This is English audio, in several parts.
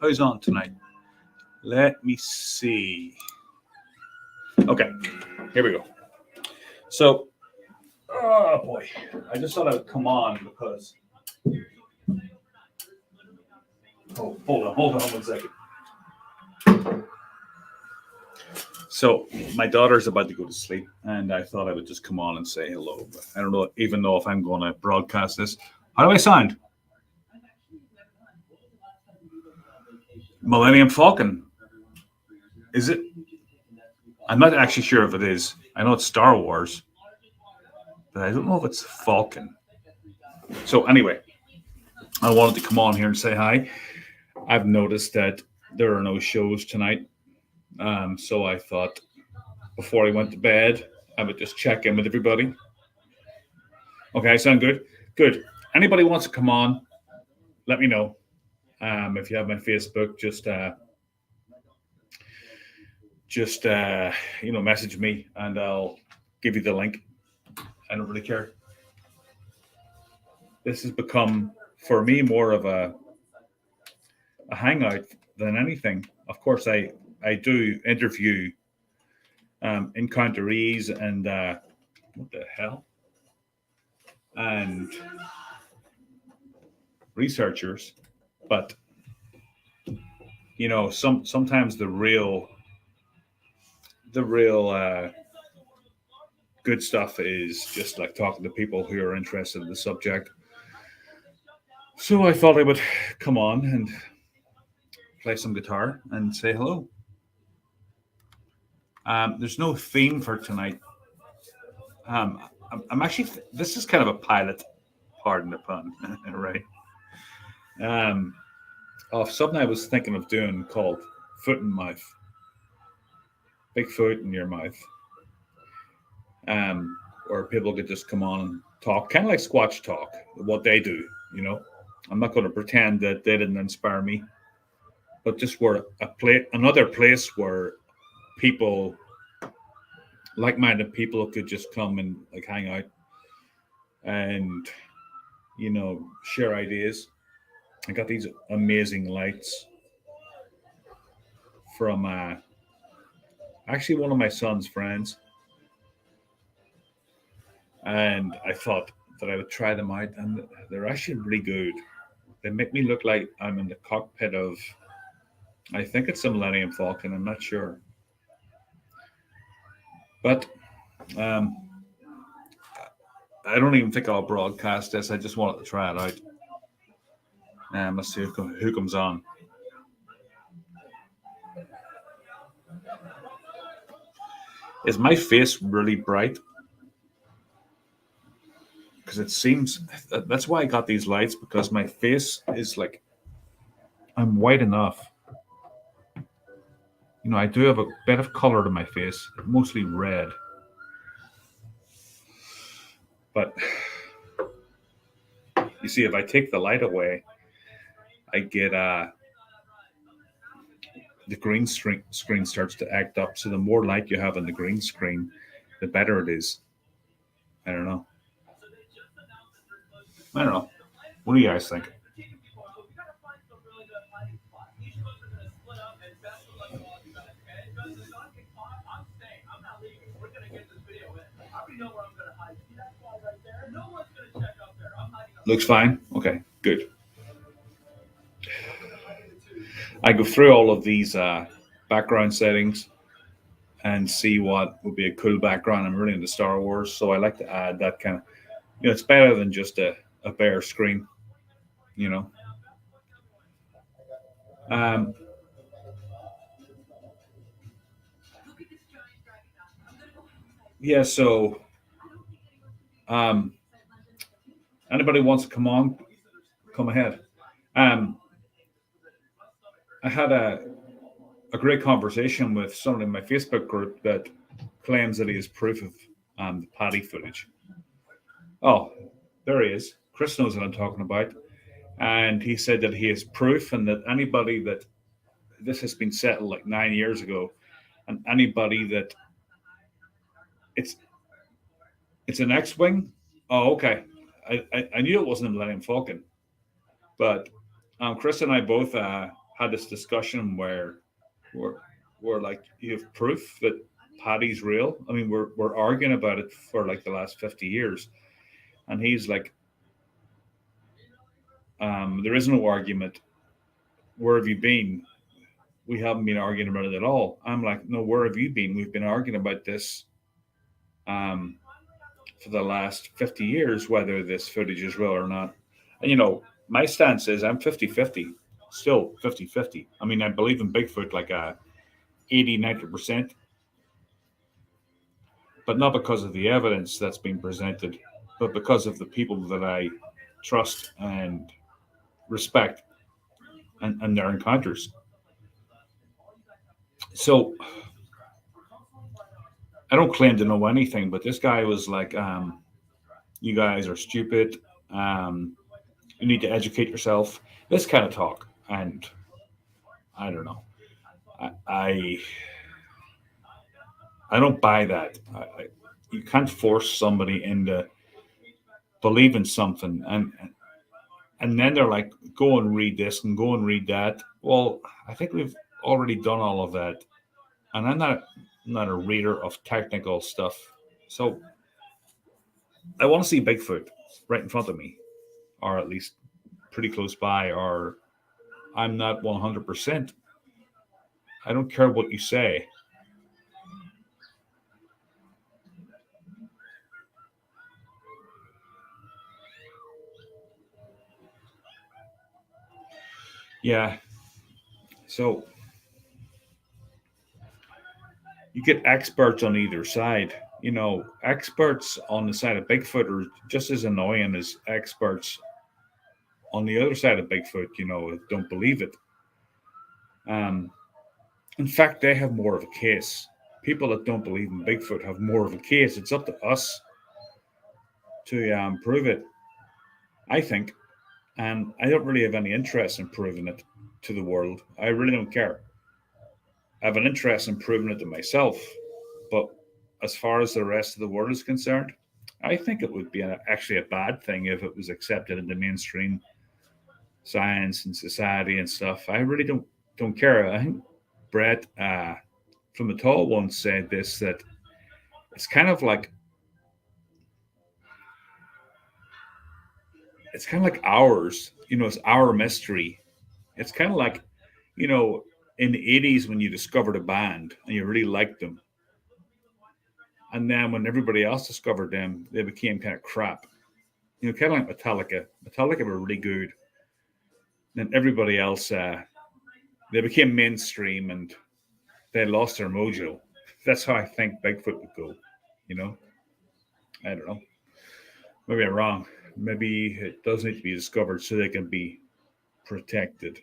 Who's on tonight? Let me see. Okay, here we go. So, oh boy, I just thought I would come on because. Oh, hold on 1 second. So my daughter's about to go to sleep, and I thought I would just come on and say hello. But I don't know, even know if I'm going to broadcast this. How do I sound? Millennium Falcon. Is it? I'm not actually sure if it is. I know it's Star Wars, but I don't know if it's Falcon. So anyway, I wanted to come on here and say hi. I've noticed that there are no shows tonight. So I thought before I went to bed, I would just check in with everybody. Okay, sound good? Good. Anybody wants to come on, let me know. If you have my Facebook, just message me and I'll give you the link. I don't really care. This has become, for me, more of a hangout than anything. Of course, I do interview encounterees and what the hell? And researchers, but sometimes the real good stuff is just like talking to people who are interested in the subject. So I thought I would come on and play some guitar and say hello. There's no theme for tonight. I'm actually, this is kind of a pilot, pardon the pun, right? Of something I was thinking of doing called Foot and Mouth. Bigfoot in your mouth. Where people could just come on and talk, kind of like Squatch Talk, what they do, I'm not going to pretend that they didn't inspire me, but just were another place where people, like-minded people, could just come and like hang out and share ideas. I got these amazing lights from actually one of my son's friends, and I thought that I would try them out, and they're actually really good. They make me look like I'm in the cockpit of, I think it's a Millennium Falcon, I'm not sure. But I don't even think I'll broadcast this. I just wanted to try it out. Let's see who comes on. Is my face really bright? Because it seems, that's why I got these lights, because my face is like, I'm white enough. I do have a bit of color to my face, mostly red. But you see, if I take the light away, I get the green screen starts to act up. So the more light you have on the green screen, the better it is. I don't know. What do you guys think? Looks fine? Okay, good. I go through all of these background settings and see what would be a cool background. I'm really into Star Wars, so I like to add that kind of, it's better than just a bare screen, Yeah, so anybody wants to come on, come ahead. I had a great conversation with someone in my Facebook group that claims that he has proof of the potty footage. Oh, there he is. Chris knows what I'm talking about. And he said that he has proof, and that anybody that, this has been settled like 9 years ago, and anybody that, it's an X-Wing. Oh, okay. I knew it wasn't a Millennium Falcon. But Chris and I both had this discussion where like you have proof that Paddy's real. I mean, we're arguing about it for like the last 50 years, and he's like, there is no argument. Where have you been? We haven't been arguing about it at all. I'm like, no, where have you been? We've been arguing about this for the last 50 years, whether this footage is real or not. And, my stance is I'm 50-50, still 50-50. I mean, I believe in Bigfoot like 80-90%, but not because of the evidence that's been presented, but because of the people that I trust and respect and their encounters. So I don't claim to know anything, but this guy was like, you guys are stupid. You need to educate yourself. This kind of talk. And I don't know. I don't buy that. You can't force somebody into believing something. And then they're like, go and read this and go and read that. Well, I think we've already done all of that. And I'm not a reader of technical stuff. So I want to see Bigfoot right in front of me, or at least pretty close by, or I'm not 100%. I don't care what you say. Yeah. So you get experts on either side. Experts on the side of Bigfoot are just as annoying as experts on the other side of Bigfoot, don't believe it. In fact, they have more of a case. People that don't believe in Bigfoot have more of a case. It's up to us to prove it, I think. And I don't really have any interest in proving it to the world. I really don't care. I have an interest in proving it to myself. But as far as the rest of the world is concerned, I think it would be actually a bad thing if it was accepted in the mainstream science and society and stuff. I really don't care. I think Brett from the Tall once said this, that it's kind of like ours. It's our mystery. It's kind of like, in the 80s when you discovered a band and you really liked them. And then when everybody else discovered them, they became kind of crap. Kind of like Metallica. Metallica were really good. Then everybody else, they became mainstream and they lost their mojo. That's how I think Bigfoot would go. I don't know. Maybe I'm wrong. Maybe it does need to be discovered so they can be protected.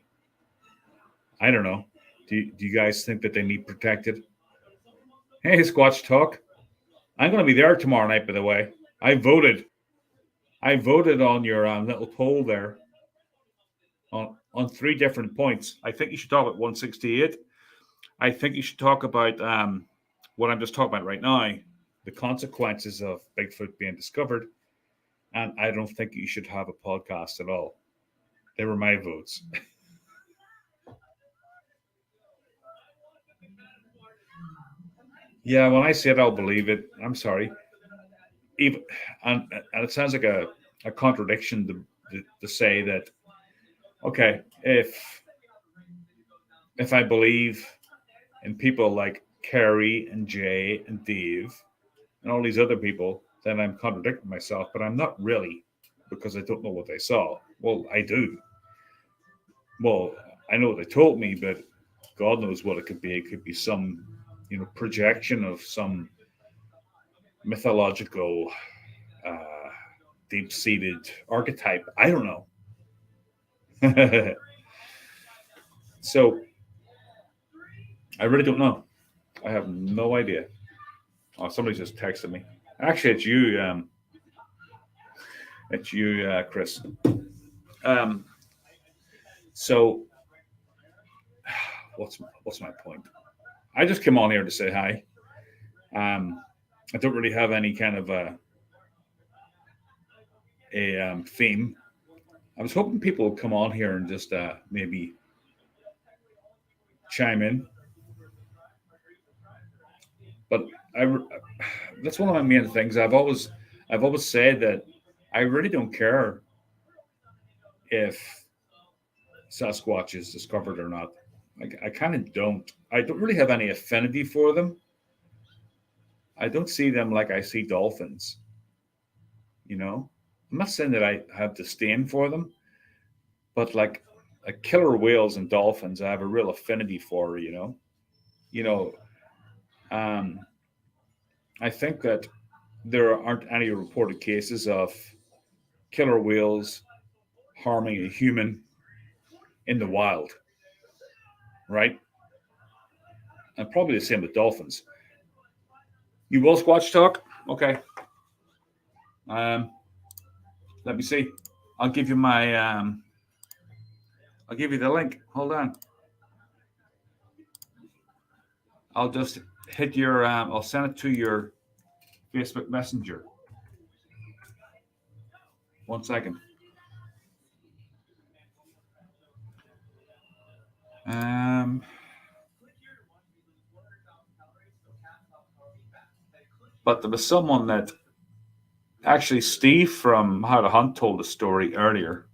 I don't know. Do you guys think that they need protected? Hey, Squatch Talk. I'm going to be there tomorrow night, by the way. I voted. On your little poll there on 3 different points. I think you should talk about 168. I think you should talk about what I'm just talking about right now, the consequences of Bigfoot being discovered. And I don't think you should have a podcast at all. They were my votes. Yeah, when I say it, I'll believe it. I'm sorry. Even and it sounds like a contradiction to say that, okay, if I believe in people like Carrie and Jay and Dave and all these other people, then I'm contradicting myself, but I'm not really, because I don't know what they saw. Well, I do. Well, I know what they told me, but God knows what it could be. It could be some, projection of some mythological, deep-seated archetype. I don't know. So, I really don't know. I have no idea. Oh, somebody just texted me. Actually, it's you. It's you, Chris. So, what's my point? I just came on here to say hi. I don't really have any kind of a theme. I was hoping people would come on here and just maybe chime in. But that's one of my main things. I've always said that I really don't care if Sasquatch is discovered or not. I kind of don't. I don't really have any affinity for them. I don't see them like I see dolphins. You know, I'm not saying that I have disdain for them, but like killer whales and dolphins, I have a real affinity for. You know. Um, I think that there aren't any reported cases of killer whales harming a human in the wild, right? And probably the same with dolphins. You will Squatch Talk? Okay. Let me see. I'll give you my. I'll give you the link. Hold on. I'll just hit your. I'll send it to your Facebook Messenger. 1 second. But there was someone that actually Steve from How to Hunt told a story earlier,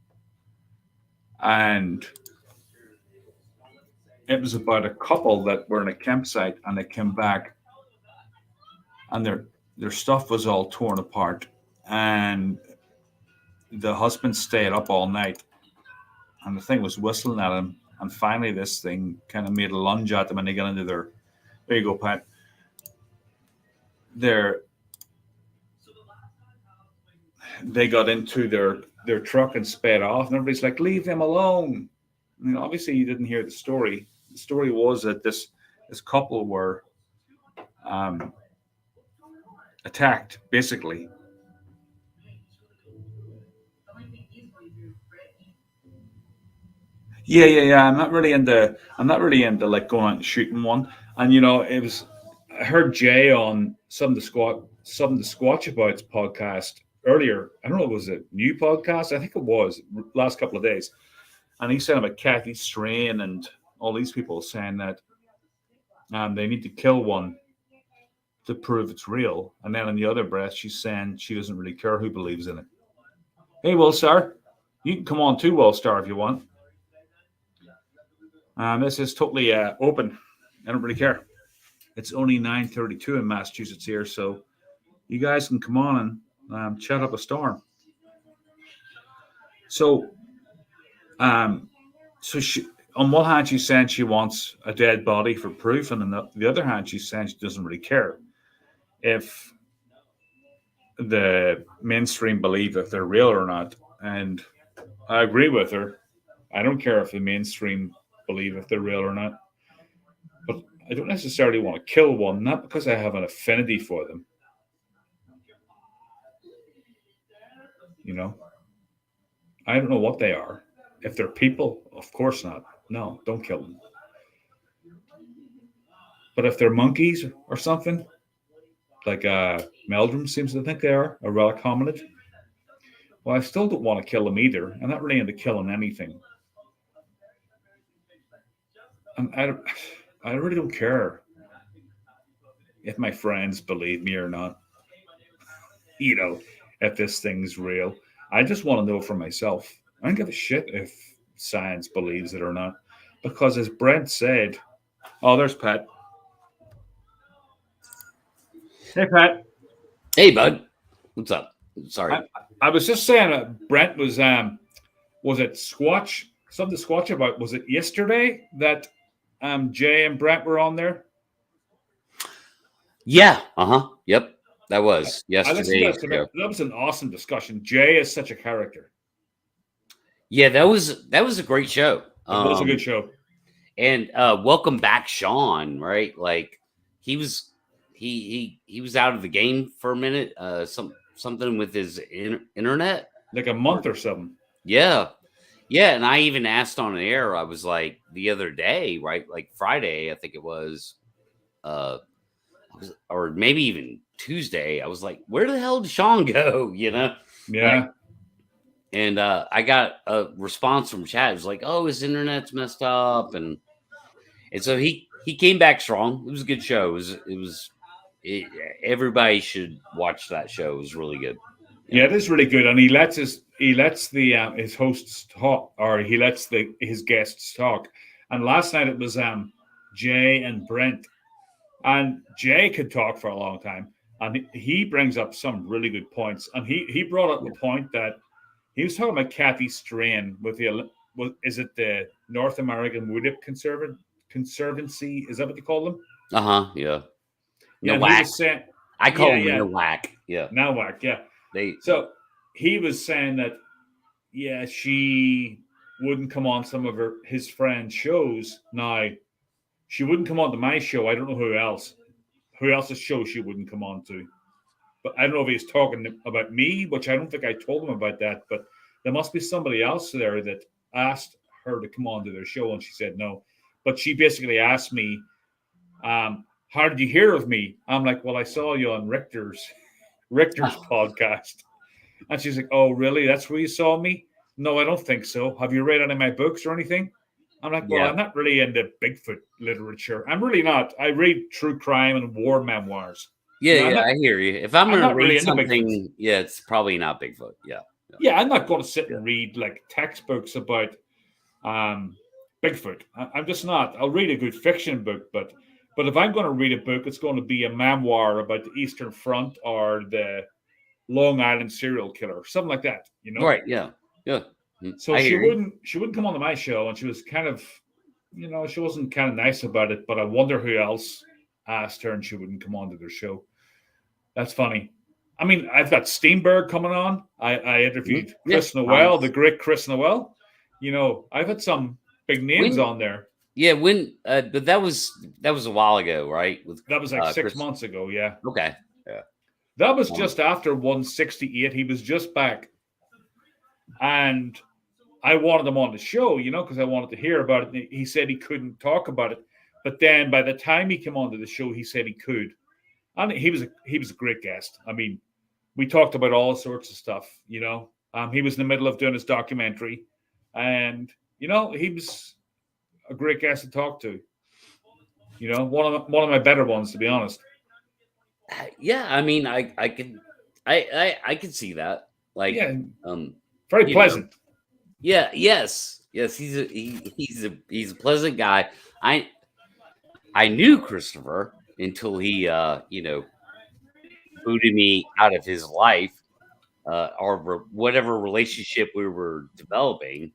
and it was about a couple that were in a campsite and they came back, and their stuff was all torn apart, and the husband stayed up all night, and the thing was whistling at him, and finally this thing kind of made a lunge at them, and they got into their. There you go, Pat. They got into their truck and sped off, and everybody's like, "Leave them alone." I mean, obviously, you didn't hear the story. The story was that this couple were attacked, basically. Yeah. I'm not really into like going out and shooting one. And it was. I heard Jay on some of the Squatch About's podcast earlier. I don't know if it was a new podcast. I think it was last couple of days. And he said about Kathy Strain and all these people saying that they need to kill one to prove it's real. And then in the other breath, she's saying she doesn't really care who believes in it. Hey, Will Star, you can come on too, Will Star, if you want. This is totally open. I don't really care. It's only 9:32 in Massachusetts here, so you guys can come on and chat up a storm. So, she, on one hand, she's saying she wants a dead body for proof, and on the other hand, she's saying she doesn't really care if the mainstream believe if they're real or not. And I agree with her. I don't care if the mainstream believe if they're real or not. But I don't necessarily want to kill one, not because I have an affinity for them. I don't know what they are. If they're people, of course not. No, don't kill them. But if they're monkeys or something, like Meldrum seems to think they are, a relic hominid, well, I still don't want to kill them either. I'm not really into killing anything. I really don't care if my friends believe me or not. If this thing's real. I just want to know for myself. I don't give a shit if science believes it or not. Because as Brent said, oh, there's Pat. Hey, Pat. Hey, bud. What's up? Sorry. I was just saying Brent was it Squatch? Something to Squatch about. Was it yesterday that Jay and Brent were on there? Yeah. Yep. That was yesterday. That was an awesome discussion. Jay is such a character. Yeah, that was a great show. It was a good show. And welcome back, Sean. Right, like he was out of the game for a minute. Something with his internet, like a month or something. Yeah. And I even asked on air. I was like the other day, right, like Friday, I think it was, or maybe even Tuesday. I was like, where the hell did Sean go? Yeah. And I got a response from chat. It was like, oh, his internet's messed up. And And so he came back strong. It was a good show. Everybody should watch that show. It was really good. Yeah, it is really good, and he lets the his hosts talk, or he lets his guests talk. And last night it was Jay and Brent, and Jay could talk for a long time, and he brings up some really good points. And he brought up the point that he was talking about Kathy Strain with is it the North American Woodip Conservancy? Is that what they call them? Yeah. Yeah, No he was saying, I call them no whack. Yeah. No whack. Yeah. So he was saying that, yeah, she wouldn't come on some of his friends' shows. Now, she wouldn't come on to my show. I don't know who else's show she wouldn't come on to. But I don't know if he's talking about me, which I don't think I told him about that. But there must be somebody else there that asked her to come on to their show, and she said no. But she basically asked me, how did you hear of me? I'm like, well, I saw you on Richter's podcast. And she's like, oh, really? That's where you saw me? No, I don't think so. Have you read any of my books or anything? I'm like, well, I'm not really into Bigfoot literature. I'm really not. I read true crime and war memoirs. Yeah, I hear you. If I'm going to read something, it's probably not Bigfoot. Yeah, I'm not going to sit and read like textbooks about Bigfoot. I'm just not. I'll read a good fiction book, but if I'm going to read a book, it's going to be a memoir about the Eastern Front or the Long Island serial killer, something like that. Right? Yeah. So she wouldn't come on to my show, and she was kind of, she wasn't kind of nice about it. But I wonder who else asked her, and she wouldn't come on to their show. That's funny. I mean, I've got Steenberg coming on. I interviewed Chris Noel, the great Chris Noel. I've had some big names on there. Yeah, but that was a while ago, right? That was like 6 months ago. Yeah. Okay. Yeah. That was just after 168. He was just back, and I wanted him on the show, because I wanted to hear about it. He said he couldn't talk about it, but then by the time he came onto the show, he said he could, and he was a great guest. I mean, we talked about all sorts of stuff. He was in the middle of doing his documentary, and he was a great guest to talk to. One of my better ones, to be honest. Yeah, I mean, I can see that. Like, very pleasant. Yeah. Yes. He's a pleasant guy. I knew Christopher until he booted me out of his life, or whatever relationship we were developing.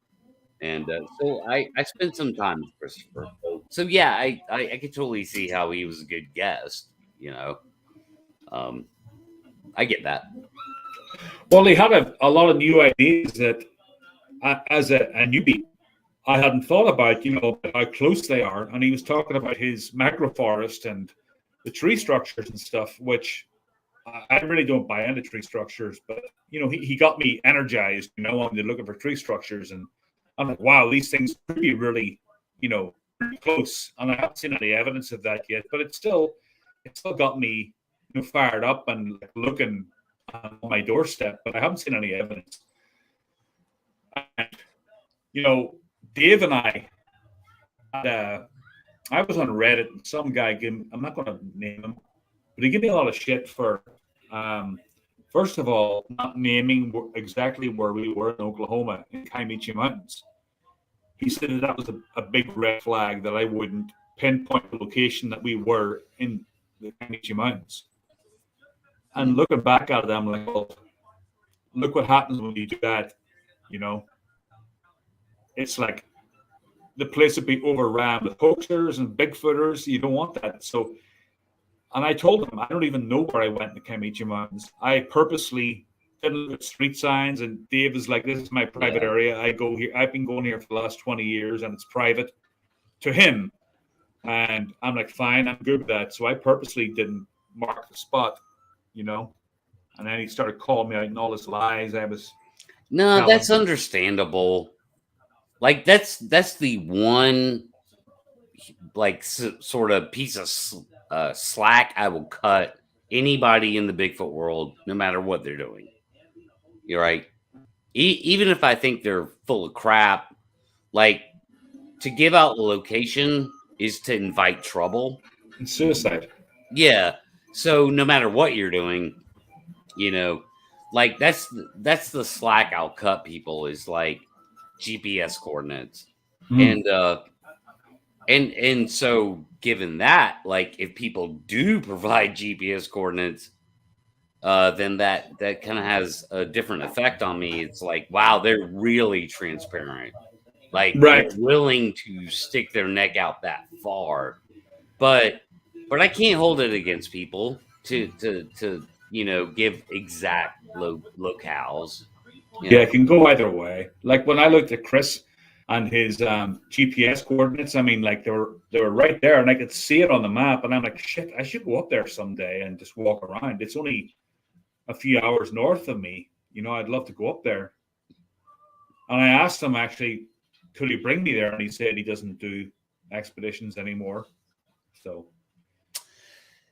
And so I spent some time with Christopher. So yeah, I could totally see how he was a good guest. I get that. Well, he had a lot of new ideas that, as a newbie, I hadn't thought about. How close they are, and he was talking about his macroforest and the tree structures and stuff, which I really don't buy into tree structures. But he got me energized. On the looking for tree structures, and I'm like, wow, these things could be really, pretty close. And I haven't seen any evidence of that yet, but it still got me, fired up and like, looking on my doorstep. But I haven't seen any evidence. And, Dave and I was on Reddit, and some guy I'm not going to name him, but he gave me a lot of shit for, first of all, not naming exactly where we were in Oklahoma, in Kiamichi Mountains. He said that was a big red flag, that I wouldn't pinpoint the location that we were in the Kiamichi Mountains. And looking back at it, I'm like, well, look what happens when you do that, It's like the place would be overrun with hoaxers and Bigfooters. You don't want that. So, and I told him, I don't even know where I went in the Kiamichi Mountains. I purposely didn't look at street signs, and Dave is like, this is my private area. I go here. I've been going here for the last 20 years, and it's private to him. And I'm like, fine, I'm good with that. So I purposely didn't mark the spot, And then he started calling me out and all his lies. That's understandable. Like that's the one, like sort of piece of slack I will cut anybody in the Bigfoot world, no matter what they're doing. You're right. Even if I think they're full of crap, like to give out the location is to invite trouble. It's suicide. Yeah. So no matter what you're doing, you know, like that's the slack I'll cut people is like GPS coordinates. Mm. And so given that, like if people do provide GPS coordinates, then that kind of has a different effect on me. It's like, wow, they're really transparent. Like Right. they're willing to stick their neck out that far. But I can't hold it against people to give exact locales. Yeah, it can go either way. Like when I looked at Chris and his GPS coordinates, I mean, like they were right there, and I could see it on the map. And I'm like, shit, I should go up there someday and just walk around. It's only a few hours north of me. I'd love to go up there. And I asked him actually, could he bring me there? And he said he doesn't do expeditions anymore. So,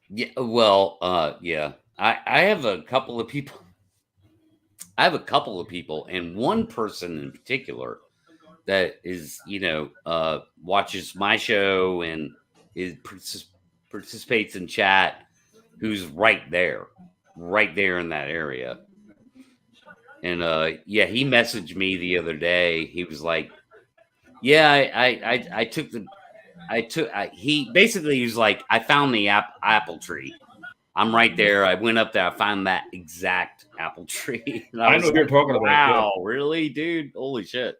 yeah, well, yeah, I have a couple of people. And one person in particular that is, watches my show and participates in chat, who's right there in that area. And yeah, he messaged me the other day. He was like, "Yeah, he basically was like, I found the apple tree. I'm right there. I went up there. I found that exact apple tree." And I know what you're talking about. Wow, really, dude? Holy shit!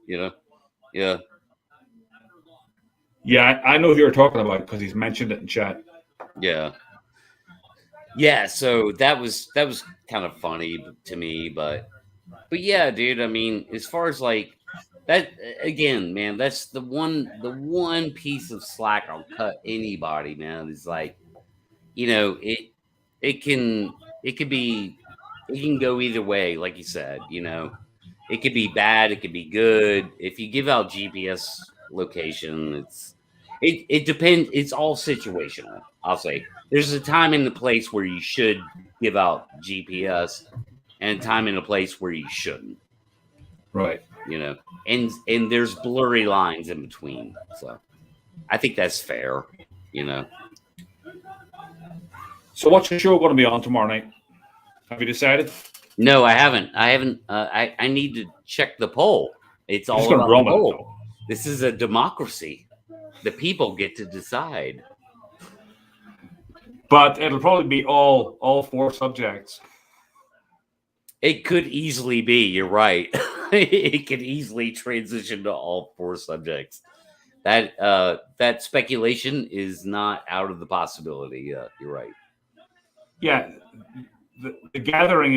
Yeah. Yeah, I know who you're talking about because he's mentioned it in chat. Yeah. So that was kind of funny to me, but yeah, dude. I mean, as far as like that, again, man, that's the one piece of slack I'll cut anybody, man. Is like, it can go either way, like you said. It could be bad, it could be good. If you give out GPS location, it depends. It's all situational. I'll say there's a time and a place where you should give out GPS, and a time and a place where you shouldn't. Right. And there's blurry lines in between. So I think that's fair. So what's your show going to be on tomorrow night? Have you decided? No, I haven't. I need to check the poll. It's all about the poll. This is a democracy. The people get to decide. But it'll probably be all 4 subjects. It could easily be. You're right. It could easily transition to all 4 subjects. That speculation is not out of the possibility. You're right. Yeah, the gathering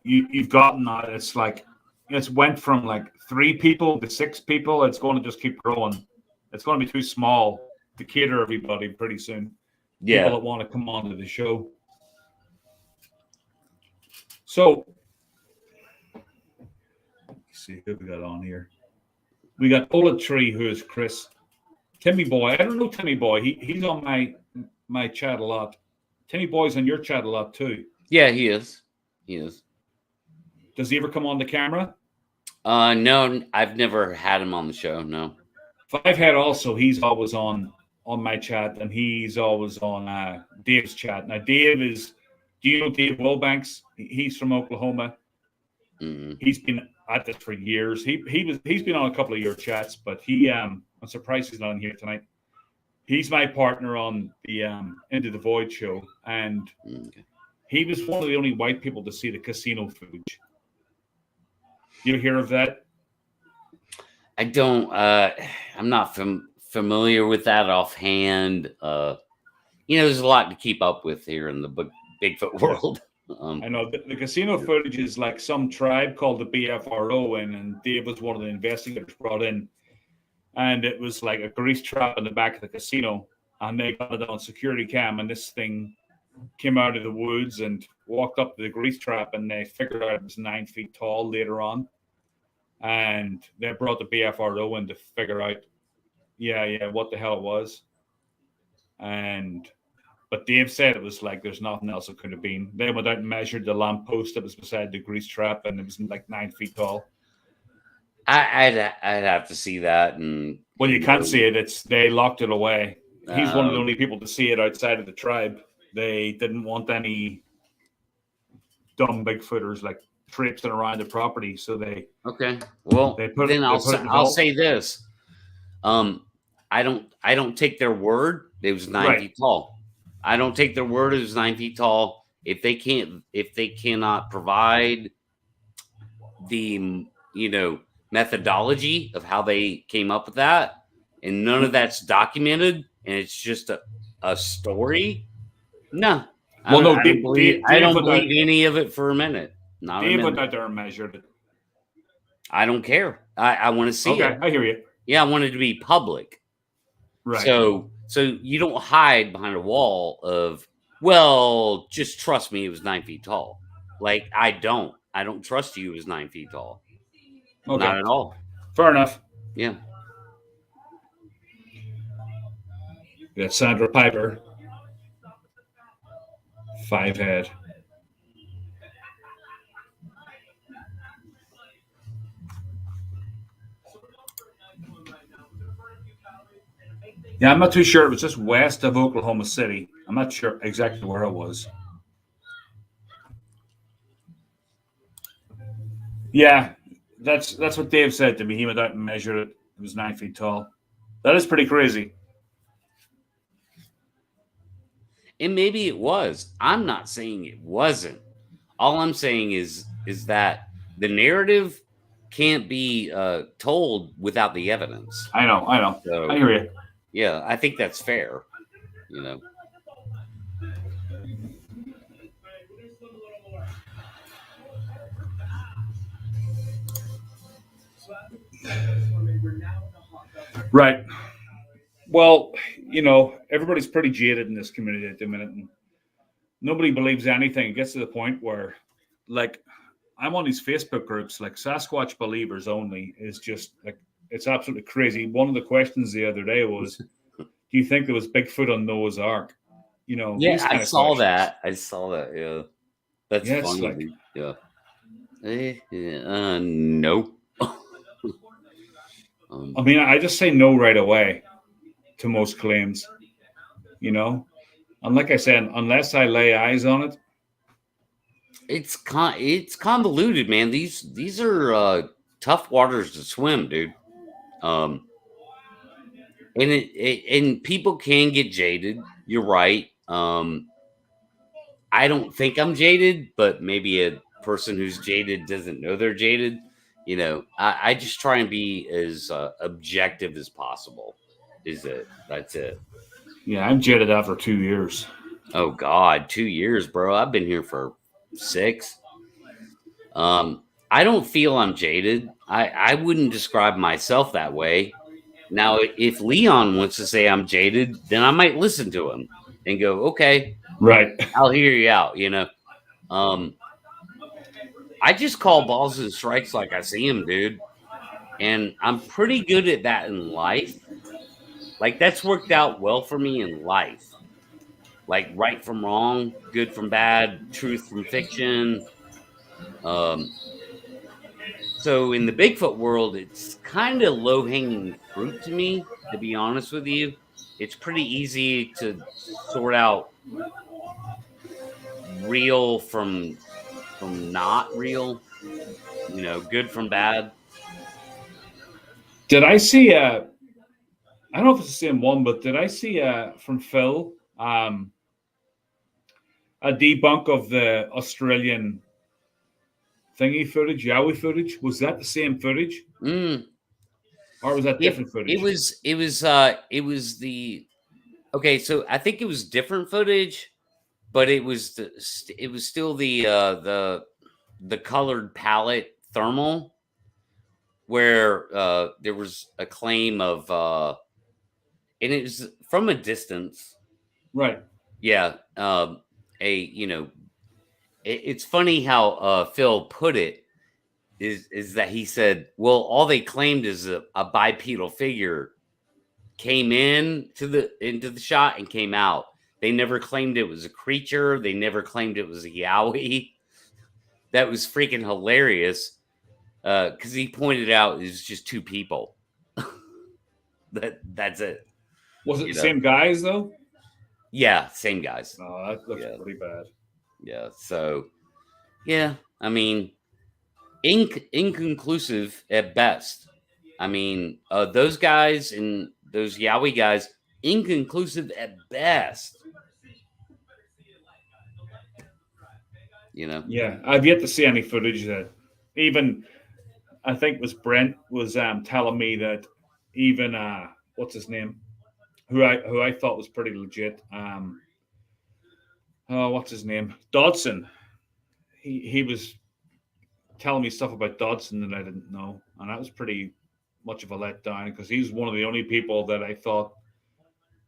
you've gotten now, it's went from like 3 people to 6 people. It's going to just keep growing. It's going to be too small to cater everybody pretty soon. Yeah, people that want to come on to the show. So, let's see who we got on here. We got Bullet Tree, who is Chris. Timmy Boy. I don't know Timmy Boy. He's on my chat a lot. Timmy Boy's on your chat a lot too. Yeah, he is. Does he ever come on the camera? No, I've never had him on the show. No. Five Head also. He's always on my chat, and he's always on Dave's chat. Now, Dave is. Do you know Dave Wilbanks? He's from Oklahoma. Mm-hmm. He's been at this for years. He's been on a couple of your chats, but I'm surprised he's not on here tonight. He's my partner on the Into the Void show, and he was one of the only white people to see the casino footage. You hear of that? I don't. I'm not familiar with that offhand. There's a lot to keep up with here in the Bigfoot world. I know the casino footage is like some tribe called the BFRO, and Dave was one of the investigators brought in. And it was like a grease trap in the back of the casino. And they got it on security cam. And this thing came out of the woods and walked up to the grease trap. And they figured out it was 9 feet tall later on. And they brought the BFRO in to figure out, what the hell it was. But Dave said it was like there's nothing else it could have been. They went out and measured the lamppost that was beside the grease trap. And it was like 9 feet tall. I'd have to see that, and well, you can't see it. They locked it away. He's one of the uh, only people to see it outside of the tribe. They didn't want any dumb Bigfooters like traipsing around the property, so they okay. Well, they put then it they put it in the I'll vault. say this. I don't take their word. It was 9 Right. feet tall. I don't take their word. It was 9 feet tall. If they cannot provide the methodology of how they came up with that, and none of that's documented, and it's just a story. No, Well, no, I don't believe. I Dave don't went out. believe any of it for a minute. Not a Dave went minute. out there and measured it. I don't care. I want to see it. Okay, I hear you. Yeah, I want it to be public. Right. So you don't hide behind a wall of, well, just trust me, it was 9 feet tall. Like, I don't trust you, it was 9 feet tall. Okay. Not at all. Fair enough. Yeah. We got Sandra Piper, 5 head. Yeah, I'm not too sure. It was just west of Oklahoma City. I'm not sure exactly where it was. Yeah, that's what Dave said to me. He went out and measured it. It was 9 feet tall. That is pretty crazy. And maybe it was. I'm not saying it wasn't. All I'm saying is that the narrative can't be told without the evidence. I know. So, I hear you. yeah, I think that's fair. Right. Well, everybody's pretty jaded in this community at the minute, and nobody believes anything. It gets to the point where, like, I'm on these Facebook groups, like Sasquatch Believers Only is just like, it's absolutely crazy. One of the questions the other day was, do you think there was Bigfoot on Noah's Ark? Yeah, I saw that. Yeah. That's funny. Like, dude. Yeah. No. I mean, I just say no right away to most claims, and like I said, unless I lay eyes on it, it's convoluted, man. These are tough waters to swim, dude. And and people can get jaded. You're right. I don't think I'm jaded, but maybe a person who's jaded doesn't know they're jaded. I just try and be as objective as possible. That's it. Yeah, I'm jaded after 2 years. Oh God, 2 years, bro. I've been here for 6. I don't feel I'm jaded. I wouldn't describe myself that way. Now, if Leon wants to say I'm jaded, then I might listen to him and go, okay, right, I'll hear you out. I just call balls and strikes like I see them, dude. And I'm pretty good at that in life. Like, that's worked out well for me in life. Like, right from wrong, good from bad, truth from fiction. So in the Bigfoot world, it's kind of low-hanging fruit to me, to be honest with you. It's pretty easy to sort out real from not real, good from bad. Did I see I don't know if it's the same one, but did I see from Phil a debunk of the Australian thingy footage, Yowie footage? Was that the same footage? Or was that different footage? It was the okay. So I think it was different footage, but it was still the colored palette thermal, where there was a claim of and it was from a distance, right? Yeah. It's funny how Phil put it. Is that he said, well, all they claimed is a bipedal figure came into the shot and came out. They never claimed it was a creature. They never claimed it was a Yowie. That was freaking hilarious. because he pointed out it's just two people. That's it. Was it the same guys though? Yeah, same guys. Oh, that looks pretty bad. Yeah. So, yeah, I mean, inconclusive at best. I mean, those guys and those Yowie guys, inconclusive at best. Yeah, I've yet to see any footage that even I think Brent was telling me that even what's his name, who I thought was pretty legit. What's his name, Dodson. He was telling me stuff about Dodson that I didn't know, and that was pretty much of a letdown because he's one of the only people that I thought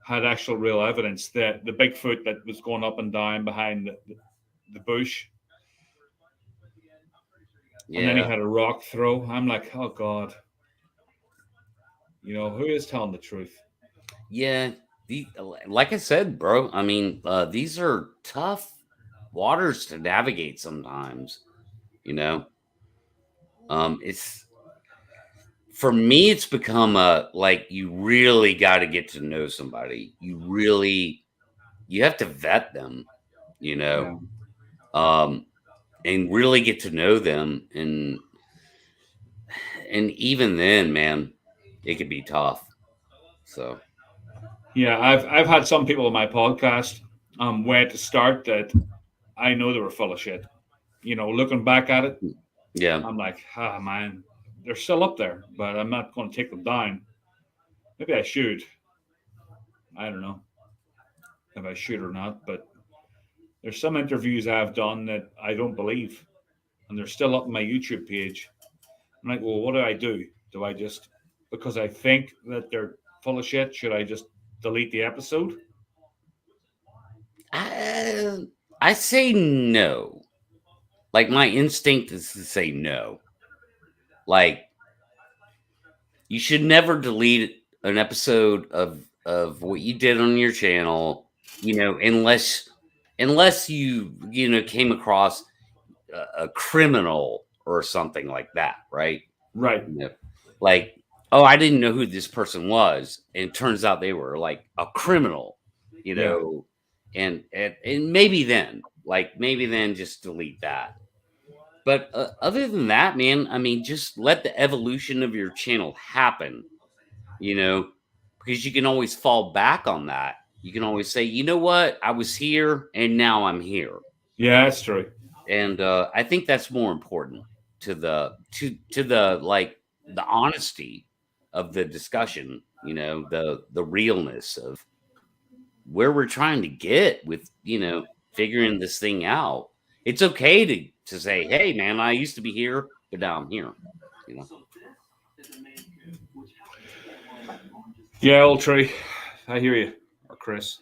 had actual real evidence that the Bigfoot that was going up and down behind the bush. Yeah. And then he had a rock throw. I'm like, oh God. Who is telling the truth? Yeah. Like I said, bro, I mean, these are tough waters to navigate sometimes, it's, for me, it's become like you really got to get to know somebody. You have to vet them, Yeah. And really get to know them. And even then, man, it could be tough. So, yeah, I've had some people on my podcast where to start that I know they were full of shit. Looking back at it, yeah, I'm like, man, they're still up there, but I'm not going to take them down. Maybe I should. I don't know if I should or not, but there's some interviews I've done that I don't believe, and they're still up on my YouTube page. I'm like, well, what do I do? Do I just, because I think that they're full of shit, should I just delete the episode? I say no. Like, my instinct is to say no. Like, you should never delete an episode of what you did on your channel, unless you came across a criminal or something like that, right? Right. Like, oh, I didn't know who this person was, and it turns out they were like a criminal, and maybe then just delete that. But other than that, man, I mean, just let the evolution of your channel happen, because you can always fall back on that. You can always say, you know what, I was here and now I'm here. Yeah, that's true. And I think that's more important to the like the honesty of the discussion, the realness of where we're trying to get with, figuring this thing out. It's okay to say, hey, man, I used to be here, but now I'm here, Yeah, old Trey. I hear you. Or Chris.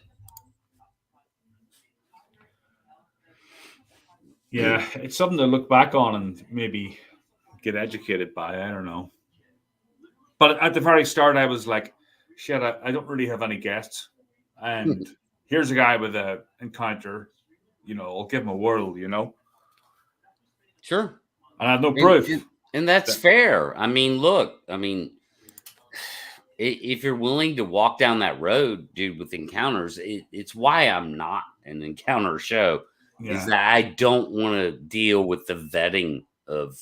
Yeah, it's something to look back on and maybe get educated by. I don't know. But at the very start, I was like, shit, I don't really have any guests. And here's a guy with an encounter. I'll give him a whirl, Sure. And I have no proof. And that's fair. I mean, look, if you're willing to walk down that road, dude, with encounters, it's why I'm not an encounter show. Yeah. Is that I don't want to deal with the vetting of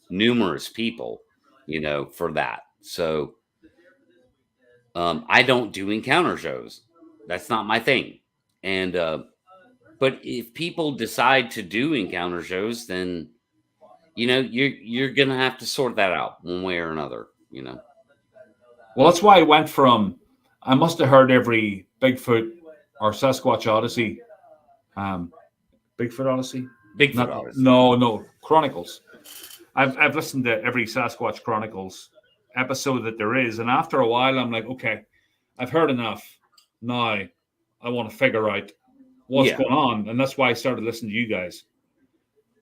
numerous people, for that. So I don't do encounter shows. That's not my thing. And but if people decide to do encounter shows, then you're gonna have to sort that out one way or another. Well, that's why I went from. I must have heard every Bigfoot or Sasquatch Odyssey. Bigfoot Odyssey? Odyssey. No, Chronicles. I've listened to every Sasquatch Chronicles episode that there is, and after a while, I'm like, okay, I've heard enough. Now, I want to figure out what's going on, and that's why I started listening to you guys.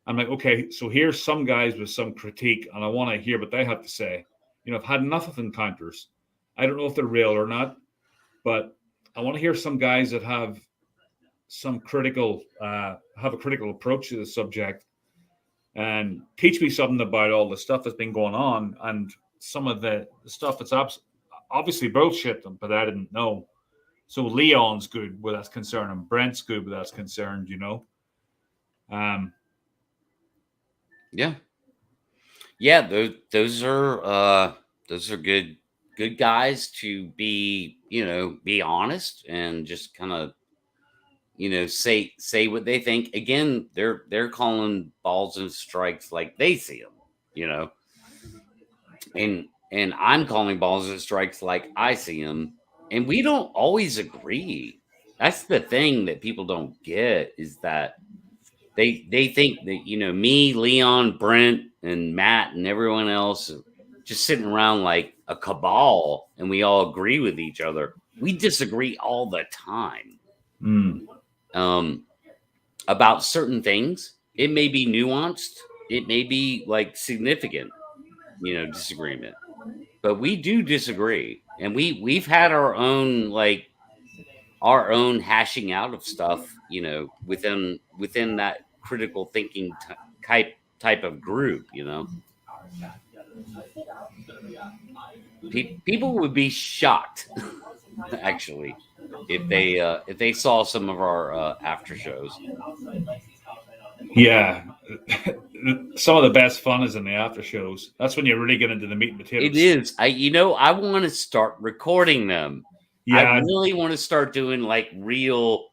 I'm like, okay, so here's some guys with some critique, and I want to hear what they have to say. I've had enough of encounters. I don't know if they're real or not, but I want to hear some guys that have some critical, have a critical approach to the subject. and teach me something about all the stuff that's been going on and some of the stuff that's obviously bullshit, but I didn't know. So Leon's good where that's concerned, and Brent's good where that's concerned, you know. Yeah. Those are good guys to be, be honest and just kind of, say what they think. Again, they're calling balls and strikes like they see them, and I'm calling balls and strikes like I see them, and we don't always agree. That's the thing that people don't get, is that they think that, me, Leon, Brent, and Matt, and everyone else are just sitting around like a cabal, and we all agree with each other. We disagree all the time. About certain things. It may be nuanced. It may be like significant, disagreement. But we do disagree, and we've had our own hashing out of stuff, within that critical thinking type of group, People would be shocked, actually, if they saw some of our after shows. Yeah, some of the best fun is in the after shows. That's when you really get into the meat and potatoes. It is. I want to start recording them. Yeah, I really want to start doing like real.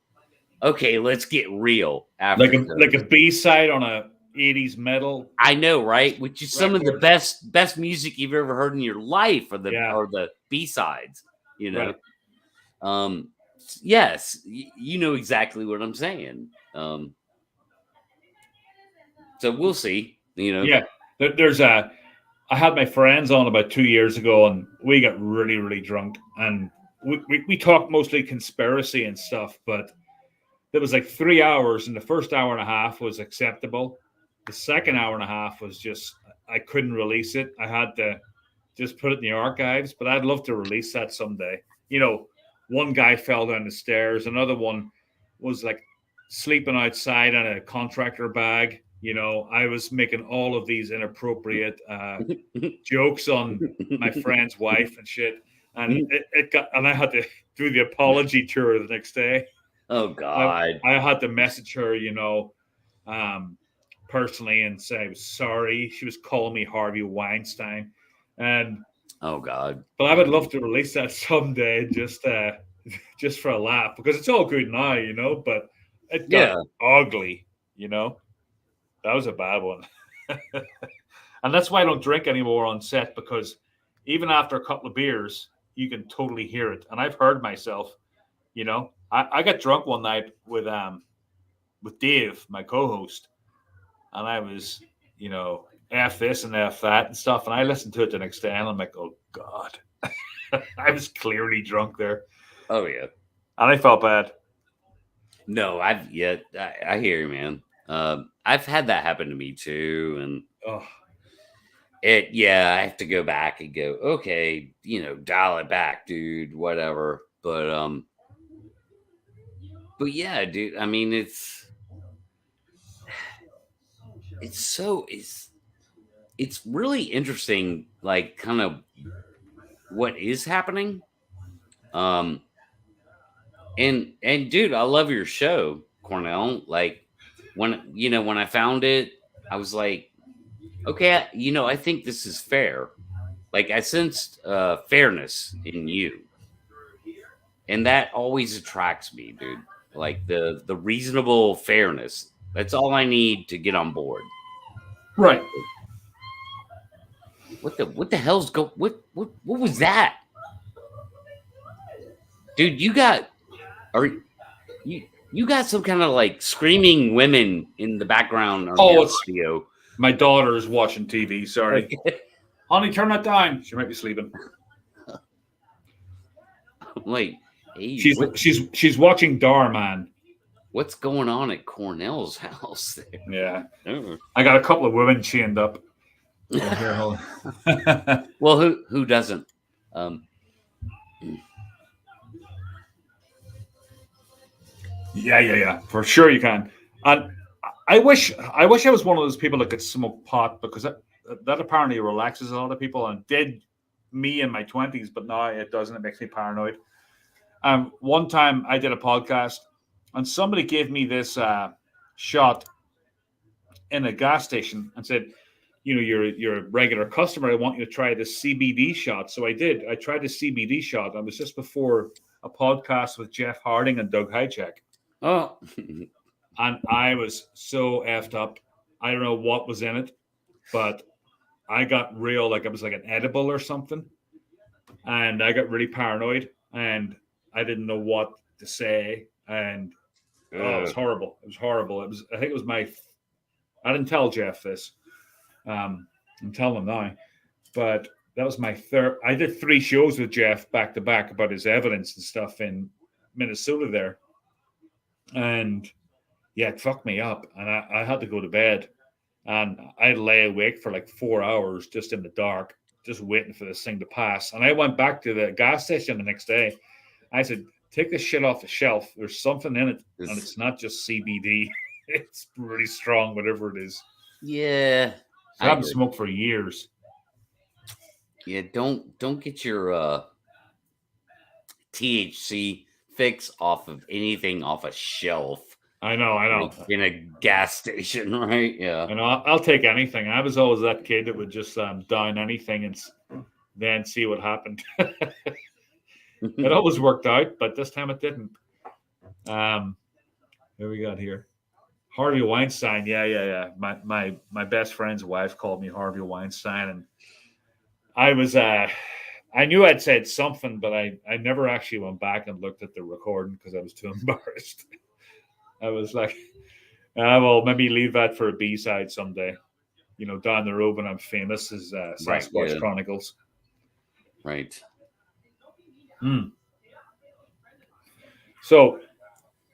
Okay, let's get real. After like a B-side on a 80s metal. I know, right? Which is some of the best music you've ever heard in your life, or the B-sides. Right. Yes, you know exactly what I'm saying. So we'll see. Yeah, there's I had my friends on about 2 years ago, and we got really, really drunk, and we talked mostly conspiracy and stuff, but there was like 3 hours, and the first hour and a half was acceptable. The second hour and a half was just, I couldn't release it. I had to just put it in the archives, but I'd love to release that someday. One guy fell down the stairs. Another one was like sleeping outside in a contractor bag. I was making all of these inappropriate jokes on my friend's wife and shit. And I had to do the apology tour the next day. Oh God. I had to message her, personally, and say I was sorry. She was calling me Harvey Weinstein. And oh God. But I would love to release that someday, just for a laugh, because it's all good now, but it got ugly, That was a bad one. And that's why I don't drink anymore on set, because even after a couple of beers, you can totally hear it. And I've heard myself, I got drunk one night with Dave, my co-host, and I was, F this and F that and stuff. And I listened to it the next day, and I'm like, oh God, I was clearly drunk there. Oh yeah. And I felt bad. No, I hear you, man. I've had that happen to me too, and I have to go back and go, okay, dial it back, dude, whatever. But yeah, dude, I mean, it's really interesting, like kind of what is happening. And dude, I love your show, Cornell. Like when I found it, I was like, okay, I think this is fair. Like I sensed fairness in you, and that always attracts me, dude. Like the reasonable fairness. That's all I need to get on board. Right. What the hell's what was that? Dude, you got some kind of like screaming women in the background on the video. My daughter is watching TV, sorry. Honey, turn that down. She might be sleeping. Like, hey, she's watching Darman. What's going on at Cornell's house there? Yeah. I got a couple of women chained up. Well, who doesn't? Yeah. For sure you can. And I wish I was one of those people that could smoke pot, because that apparently relaxes a lot of people, and did me in my 20s, but now it doesn't. It makes me paranoid. One time I did a podcast, and somebody gave me this shot in a gas station and said, you're a regular customer. I want you to try this CBD shot. So I did. I tried the CBD shot. I was just before a podcast with Jeff Harding and Doug Hychek. Oh, and I was so effed up. I don't know what was in it, but I got real, like it was like an edible or something. And I got really paranoid, and I didn't know what to say. And it was horrible. It was horrible. I think it was I didn't tell Jeff this. I'm telling him now. But that was my third. I did 3 shows with Jeff back to back about his evidence and stuff in Minnesota there. And yeah, it fucked me up. And I had to go to bed. And I lay awake for like 4 hours just in the dark, just waiting for this thing to pass. And I went back to the gas station the next day. I said, take this shit off the shelf. There's something in it. And it's not just CBD. It's really strong, whatever it is. Yeah. So I haven't smoked for years. Yeah, don't get your THC fix off of anything off a shelf. I know. Like in a gas station, right? Yeah. And I'll take anything. I was always that kid that would just down anything and then see what happened. It always worked out, but this time it didn't. Who we got here? Harvey Weinstein. Yeah. My best friend's wife called me Harvey Weinstein, and I was I knew I'd said something, but I never actually went back and looked at the recording because I was too embarrassed. I was like, well, maybe leave that for a B-side someday. Down the road when I'm famous as Sasquatch Chronicles. Right. So,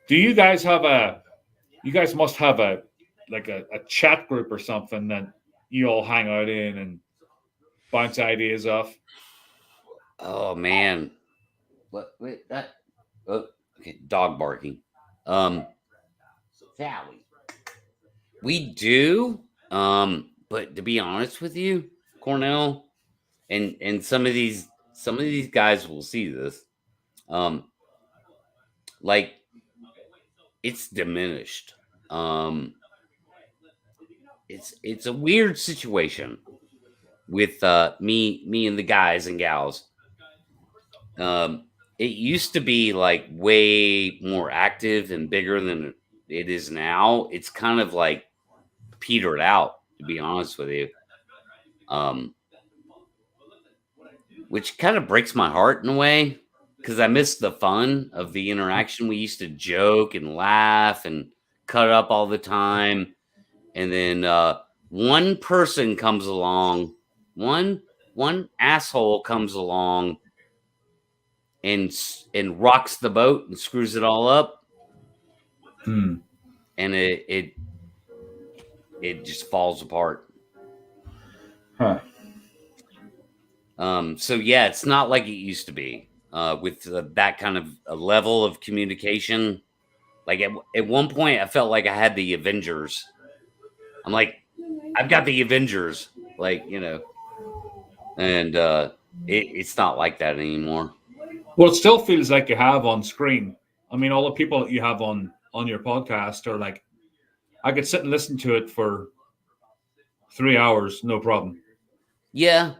do you guys must have a chat group or something that you all hang out in and bounce ideas off? Oh man. What? Wait, that. Oh, okay. Dog barking. Sally. We do. But to be honest with you, Cornell, and some of these guys will see this. Like it's diminished. It's a weird situation with me and the guys and gals. It used to be like way more active and bigger than it is now. It's kind of like petered out, to be honest with you. Which kind of breaks my heart in a way, because I miss the fun of the interaction. We used to joke and laugh and cut up all the time. And then one person comes along, one asshole comes along and rocks the boat and screws it all up. And it just falls apart. Huh. So yeah, it's not like it used to be with that kind of a level of communication. Like at one point, I felt like I had the Avengers. I'm like, I've got the Avengers, and it's not like that anymore. Well, it still feels like you have on screen. I mean, all the people that you have on your podcast are like, I could sit and listen to it for 3 hours, no problem. Yeah.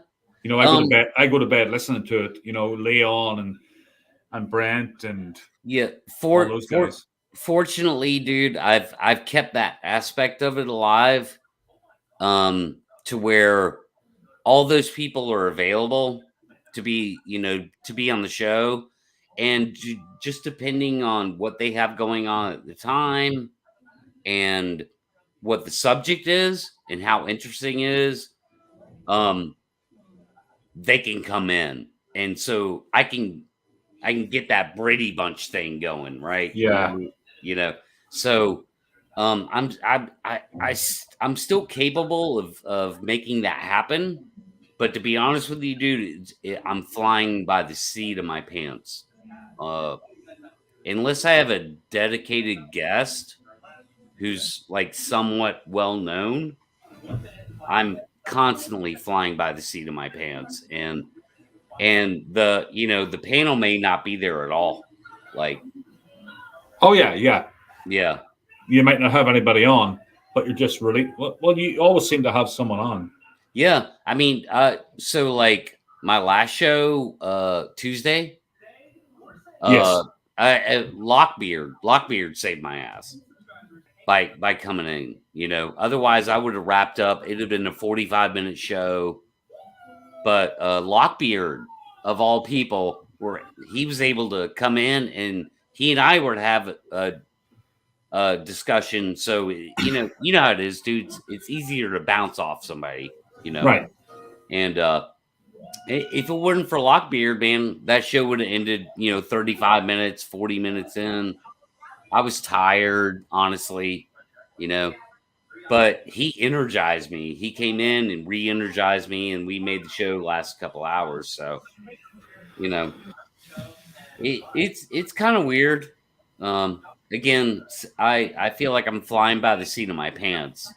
I go to bed listening to it. Leon and Brent and all those guys. Fortunately, dude, I've kept that aspect of it alive, to where all those people are available to be on the show, and just depending on what they have going on at the time and what the subject is and how interesting it is, they can come in, and so I can get that Brady Bunch thing going, right? Yeah. So I'm still capable of making that happen, but to be honest with you, dude, I'm flying by the seat of my pants. Unless I have a dedicated guest, who's like somewhat well known, I'm constantly flying by the seat of my pants, and the panel may not be there at all. Like, Oh yeah. yeah. You might not have anybody on, but you're just really well. You always seem to have someone on. Yeah. I mean, so like my last show, Tuesday, Yes. Lockbeard saved my ass by coming in. Otherwise I would have wrapped up. It'd have been a 45-minute show. But Lockbeard, of all people, he was able to come in, and he and I were to have a discussion. So you know how it is, dude. It's easier to bounce off somebody, Right. And if it weren't for Lockbeard, man, that show would have ended, 35 minutes, 40 minutes in. I was tired, honestly, but he energized me. He came in and re-energized me, and we made the show last a couple hours. So, it's kind of weird. Again, I feel like I'm flying by the seat of my pants,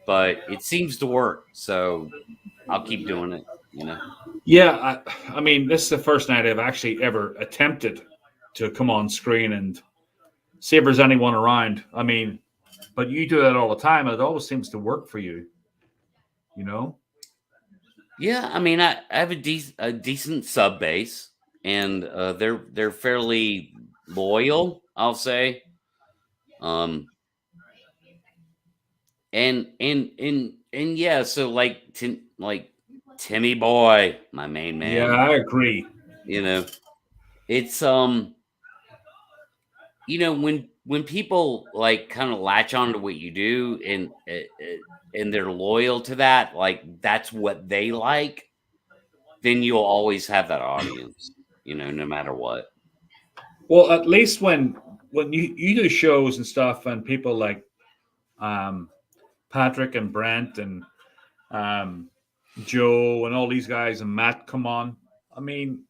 but it seems to work. So I'll keep doing it. Yeah, I mean, this is the first night I've actually ever attempted to come on screen and see if there's anyone around. I mean, but you do that all the time, and it always seems to work for you. Yeah, I mean, I have a decent sub base, and they're fairly loyal, I'll say. And yeah, so like Timmy Boy, my main man. Yeah, I agree. It's when people like kind of latch on to what you do, and they're loyal to that, like that's what they like, then you'll always have that audience, no matter what. Well, at least when you do shows and stuff, and people like Patrick and Brent and Joe and all these guys and Matt come on, I mean,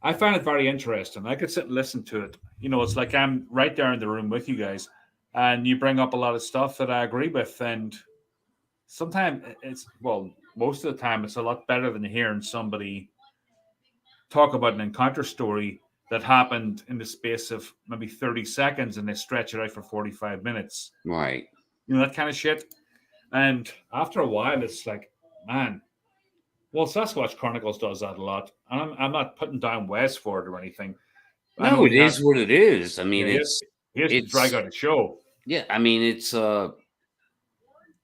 I find it very interesting. I could sit and listen to it. It's like I'm right there in the room with you guys, and you bring up a lot of stuff that I agree with. And sometimes most of the time, it's a lot better than hearing somebody talk about an encounter story that happened in the space of maybe 30 seconds and they stretch it out for 45 minutes. Right. That kind of shit. And after a while, it's like, man, well, Sasquatch Chronicles does that a lot. And I'm not putting down Wes for it or anything. No, it is what it is. I mean, it's to drag out a show. Yeah, I mean, it's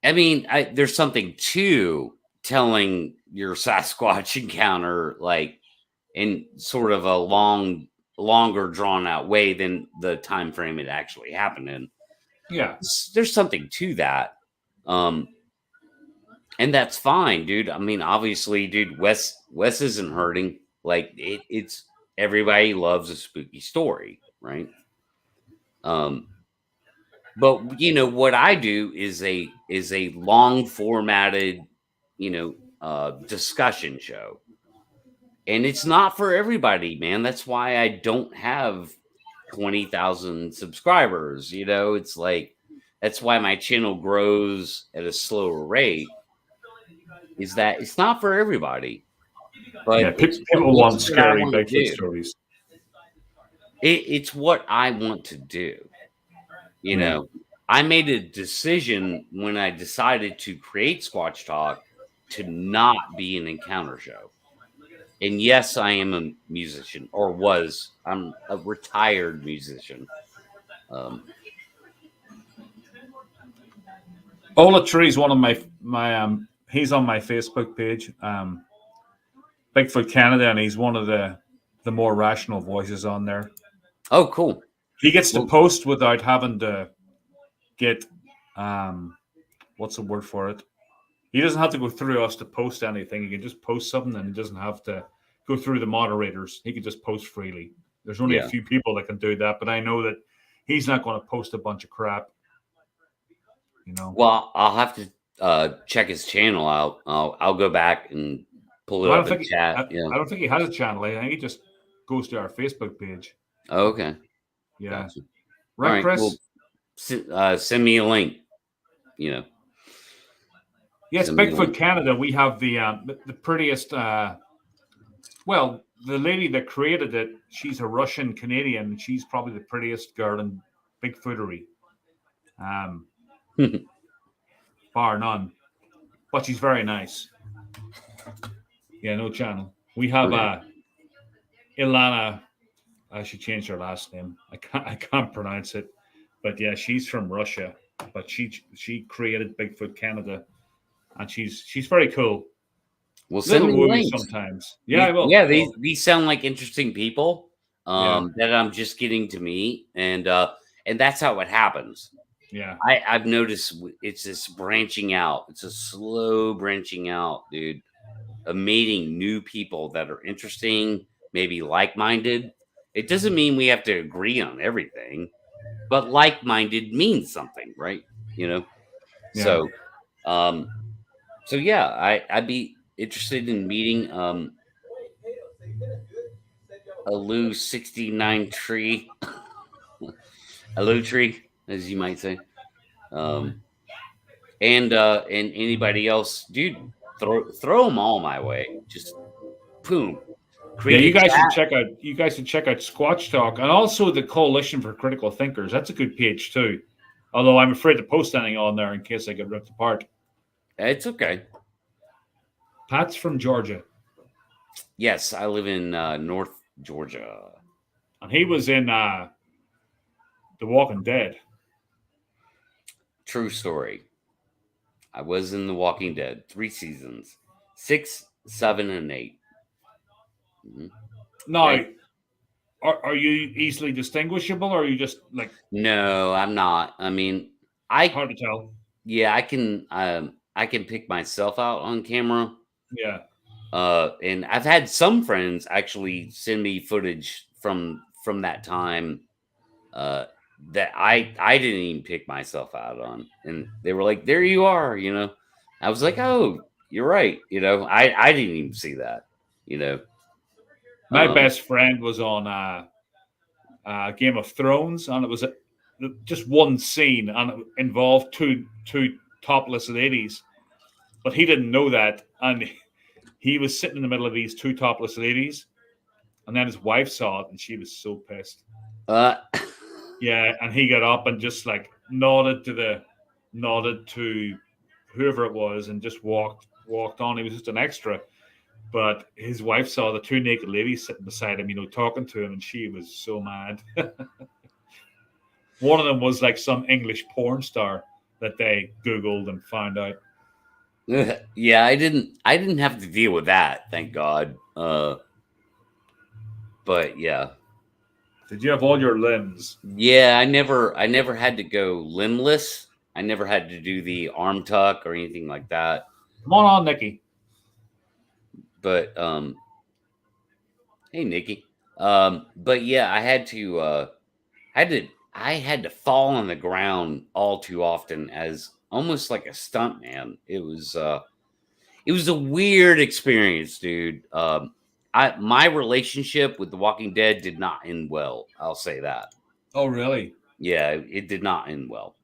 there's something to telling your Sasquatch encounter like in sort of a longer drawn out way than the time frame it actually happened in. Yeah, there's something to that. And that's fine, dude. I mean, obviously, dude, Wes isn't hurting. Like it's everybody loves a spooky story, right? But what I do is a long formatted, discussion show. And it's not for everybody, man. That's why I don't have 20,000 subscribers. It's like that's why my channel grows at a slower rate. Is that it's not for everybody, but yeah, people want scary Bigfoot stories. It's what I want to do. I made a decision when I decided to create Squatch Talk to not be an encounter show. And yes, I am a musician, or was. I'm a retired musician. Ola Tree's one of my he's on my Facebook page, Bigfoot Canada, and he's one of the more rational voices on there. Oh, cool. He gets to post without having to get what's the word for it? He doesn't have to go through us to post anything. He can just post something, and he doesn't have to go through the moderators. He can just post freely. There's only a few people that can do that, but I know that he's not going to post a bunch of crap. Well, I'll have to check his channel out. I'll go back and pull it up in chat. I don't think he has a channel. I think he just goes to our Facebook page. Oh, okay. Yeah. Gotcha. Right, Chris? Well, send me a link. You know. Yes, Bigfoot Canada. We have the prettiest. Well, the lady that created it, she's a Russian Canadian. She's probably the prettiest girl in Bigfootery, bar none. But she's very nice. Yeah, no channel. We have Ilana. She changed her last name. I can't pronounce it, but yeah, she's from Russia. But she created Bigfoot Canada, and she's very cool. Well, send me links sometimes. Yeah, I will. Yeah, these sound like interesting people that I'm just getting to meet, and that's how it happens. Yeah, I've noticed it's this branching out. It's a slow branching out, dude, of meeting new people that are interesting, maybe like-minded. It doesn't mean we have to agree on everything, but like-minded means something, right? You know. Yeah. So yeah, I'd be interested in meeting a Lou 69 tree, a Lou tree, as you might say. And anybody else, dude, throw them all my way. Just boom. Yeah, you guys should check out. You guys should check out Squatch Talk and also the Coalition for Critical Thinkers. That's a good page too. Although I'm afraid to post anything on there in case I get ripped apart. It's okay. Pat's from Georgia. Yes, I live in North Georgia. And he was in The Walking Dead. True story. I was in The Walking Dead 3 seasons, 6, 7, and 8. Mm-hmm. Now, okay. Are you easily distinguishable, or are you just like? No, I'm not. I mean, hard to tell. Yeah, I can pick myself out on camera. Yeah. And I've had some friends actually send me footage from that time that I didn't even pick myself out on, and they were like, "There you are," you know. I was like, "Oh, you're right," you know. I didn't even see that, you know. My best friend was on Game of Thrones, and it was just one scene, and it involved two topless ladies, but he didn't know that, and he was sitting in the middle of these two topless ladies, and then his wife saw it, and she was so pissed. Yeah, and he got up and just like nodded to whoever it was, and just walked on. He was just an extra. But his wife saw the two naked ladies sitting beside him, you know, talking to him, and she was so mad. One of them was like some English porn star that they Googled and found out. Yeah, I didn't have to deal with that, thank God. But yeah. Did you have all your limbs? Yeah, I never had to go limbless. I never had to do the arm tuck or anything like that. Come on, Nikki. But hey, Nikki. But yeah, I had to fall on the ground all too often as almost like a stunt man. It was a weird experience, dude. My relationship with The Walking Dead did not end well. I'll say that. Oh, really? Yeah, it did not end well.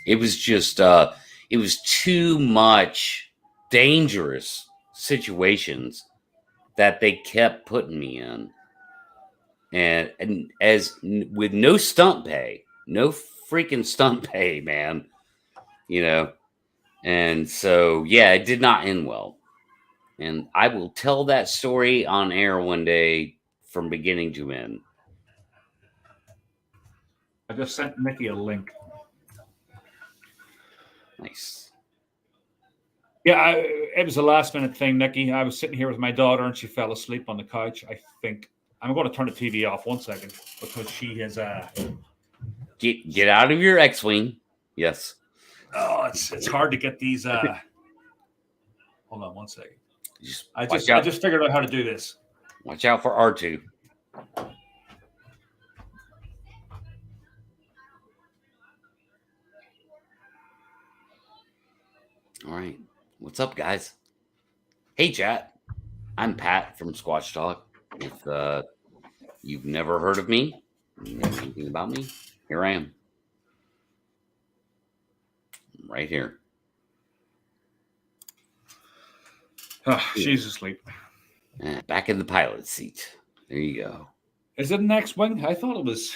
It was just it was too much dangerous situations that they kept putting me in, and as with no stunt pay, no freaking stunt pay, man, you know. And so yeah, it did not end well, and I will tell that story on air one day from beginning to end. I just sent Nikki a link. Nice. Yeah, it was a last minute thing, Nikki. I was sitting here with my daughter, and she fell asleep on the couch. I think I'm going to turn the TV off 1 second because she has get out of your X-wing. Yes. Oh, it's hard to get these. Hold on 1 second. I just figured out how to do this. Watch out for R2. All right. What's up, guys? Hey, chat. I'm Pat from Squatch Talk. If you've never heard of me, you know anything about me, Here I am. Right here. Oh, she's asleep. Back in the pilot seat. There you go. Is it an X-Wing? I thought it was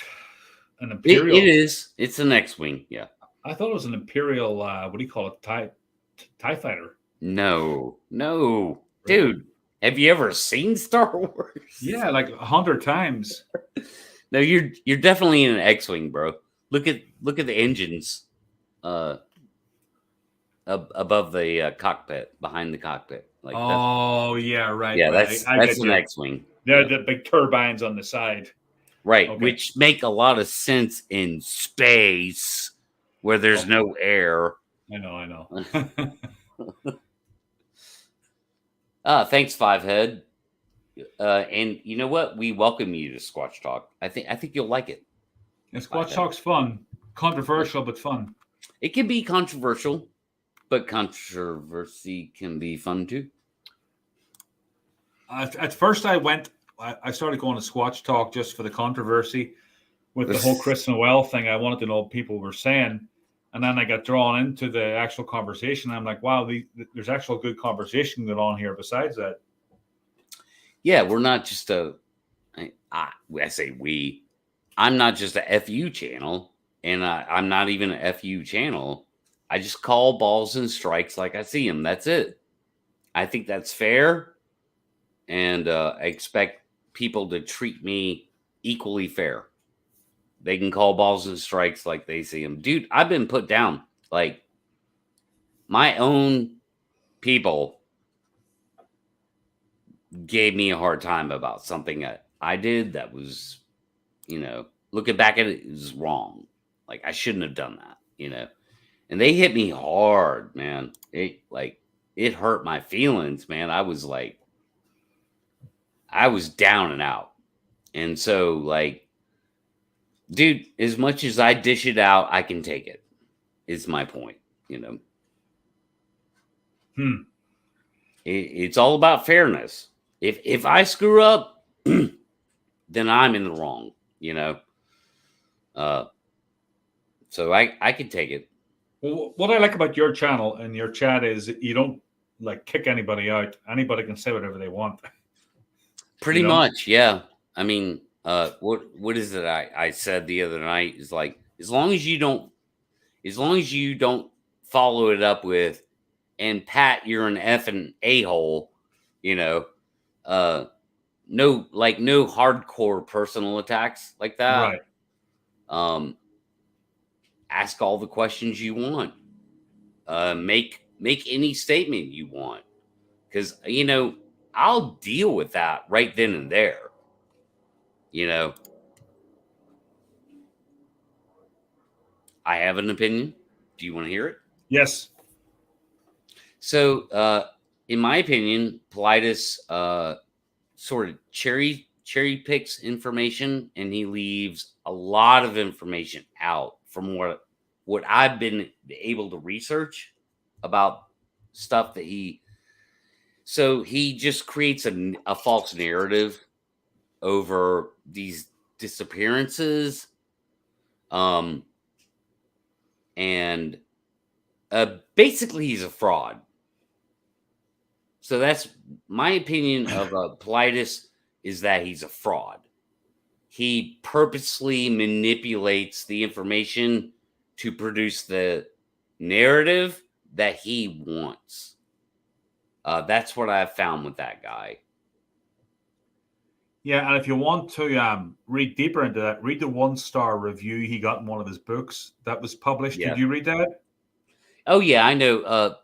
an Imperial. It is. It's an X-Wing. Yeah. I thought it was an Imperial, what do you call it? TIE fighter. No. Dude, have you ever seen Star Wars? Yeah, like 100 times. No, you're definitely in an X-Wing, bro. Look at the engines above the cockpit, behind the cockpit. Like yeah, right. Yeah, right. that's an X-Wing. They're the big turbines on the side. Right, okay. Which make a lot of sense in space where there's no air. I know. Thanks, Fivehead. And you know what? We welcome you to Squatch Talk. I think you'll like it. Yeah, Squatch Talk's fun. Controversial, but fun. It can be controversial, but controversy can be fun too. At first, I started going to Squatch Talk just for the controversy with the whole Chris Noel thing. I wanted to know what people were saying. And then I got drawn into the actual conversation. I'm like, wow, there's actual good conversation going on here besides that. Yeah, we're not just I say we. I'm not just a FU channel, and I'm not even a FU channel. I just call balls and strikes like I see them. That's it. I think that's fair, and I expect people to treat me equally fair. They can call balls and strikes like they see them. Dude, I've been put down. Like, my own people gave me a hard time about something that I did that was, looking back at it, was wrong. Like, I shouldn't have done that, And they hit me hard, man. It hurt my feelings, man. I was down and out. And so, dude, as much as I dish it out, I can take it. Is my point, It's all about fairness. If I screw up, then I'm in the wrong, So I can take it. Well, what I like about your channel and your chat is you don't kick anybody out. Anybody can say whatever they want. Pretty much, yeah. I mean, what is it I said the other night is like, as long as you don't follow it up with, and Pat, you're an effing a-hole, no hardcore personal attacks like that. Right. Ask all the questions you want. Make any statement you want. Because, I'll deal with that right then and there. I have an opinion. Do you want to hear it? Yes. So, in my opinion, Politis sort of cherry picks information, and he leaves a lot of information out from what I've been able to research about stuff that so he just creates a false narrative over these disappearances. And basically he's a fraud. So that's my opinion of Politis, is that he's a fraud. He purposely manipulates the information to produce the narrative that he wants. That's what I've found with that guy. Yeah, and if you want to read deeper into that, read the 1-star review he got in one of his books that was published. Yeah. Did you read that? Oh, yeah, I know.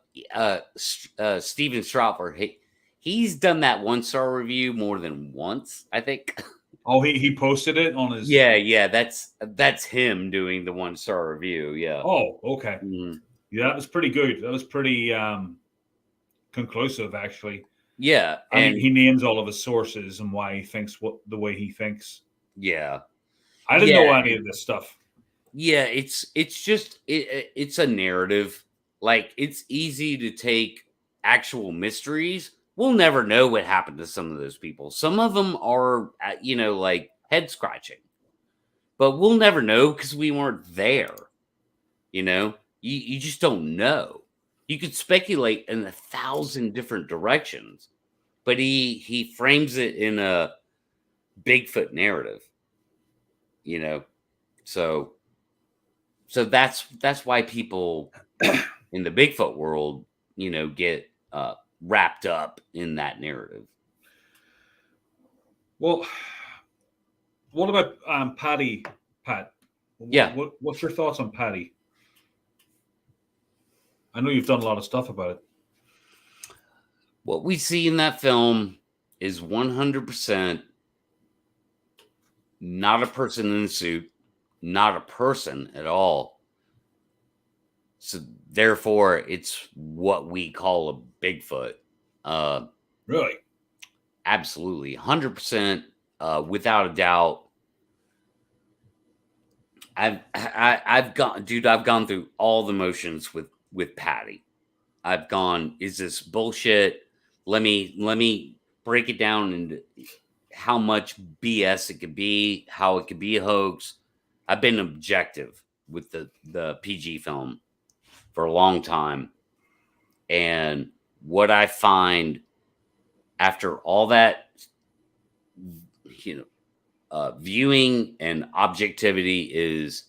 Steven Strouper, he's done that 1-star review more than once, I think. Oh, he posted it on his... Yeah, that's him doing the 1-star review, yeah. Oh, okay. Mm-hmm. Yeah, that was pretty good. That was pretty conclusive, actually. Yeah, and he names all of his sources and why he thinks the way he thinks. Yeah, I didn't know any of this stuff. Yeah, it's just it's a narrative. Like, it's easy to take actual mysteries. We'll never know what happened to some of those people. Some of them are, head scratching. But we'll never know because we weren't there. You know, you just don't know. You could speculate in 1,000 different directions, but he frames it in a Bigfoot narrative. You know, so that's why people in the Bigfoot world, you know, get wrapped up in that narrative. Well, what about Patty, Pat? Yeah. What's your thoughts on Patty? I know you've done a lot of stuff about it. What we see in that film is 100% not a person in a suit, not a person at all. So therefore, it's what we call a Bigfoot. Really? Absolutely, 100%, without a doubt. I've gone through all the motions with Patty. I've gone, is this bullshit? Let me break it down into how much BS it could be, how it could be a hoax. I've been objective with the PG film for a long time. And what I find after all that, you know, viewing and objectivity is,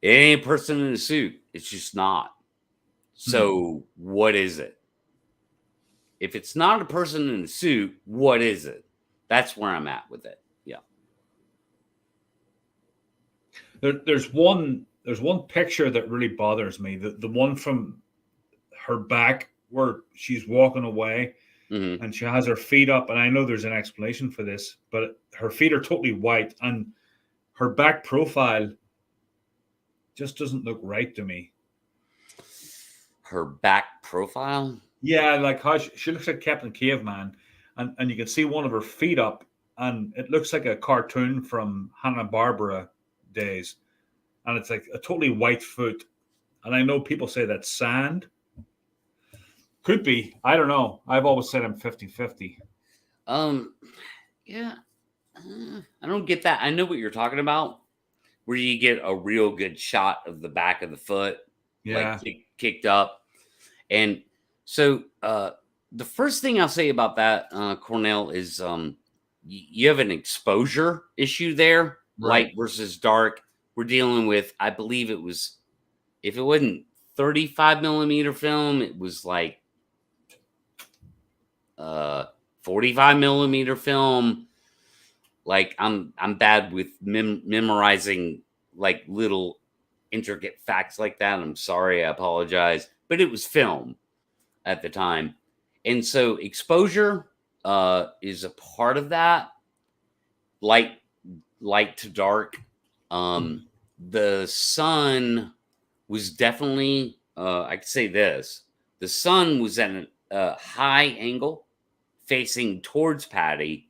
it ain't a person in a suit. It's just not. So what is it? If it's not a person in a suit, what is it? That's where I'm at with it. Yeah. There's one picture that really bothers me. The one from her back where she's walking away and she has her feet up. And I know there's an explanation for this, but her feet are totally white and her back profile just doesn't look right to me. Her back profile? Yeah, like how she looks like Captain Caveman, and you can see one of her feet up, and it looks like a cartoon from Hanna-Barbera days, and it's like a totally white foot. And I know people say that's sand. Could be. I don't know. I've always said I'm 50-50. Yeah. I don't get that. I know what you're talking about, where you get a real good shot of the back of the foot, Yeah. like kicked up. And so the first thing I'll say about that, Cornell, is you have an exposure issue there, Right. light versus dark. We're dealing with, I believe it was, if it wasn't 35 millimeter film, it was like 45 millimeter film. Like I'm bad with memorizing like little intricate facts like that. I'm sorry, I apologize, but it was film at the time, and so exposure is a part of that. Light to dark. The sun was definitely. I could say this: the sun was at a high angle, facing towards Patty.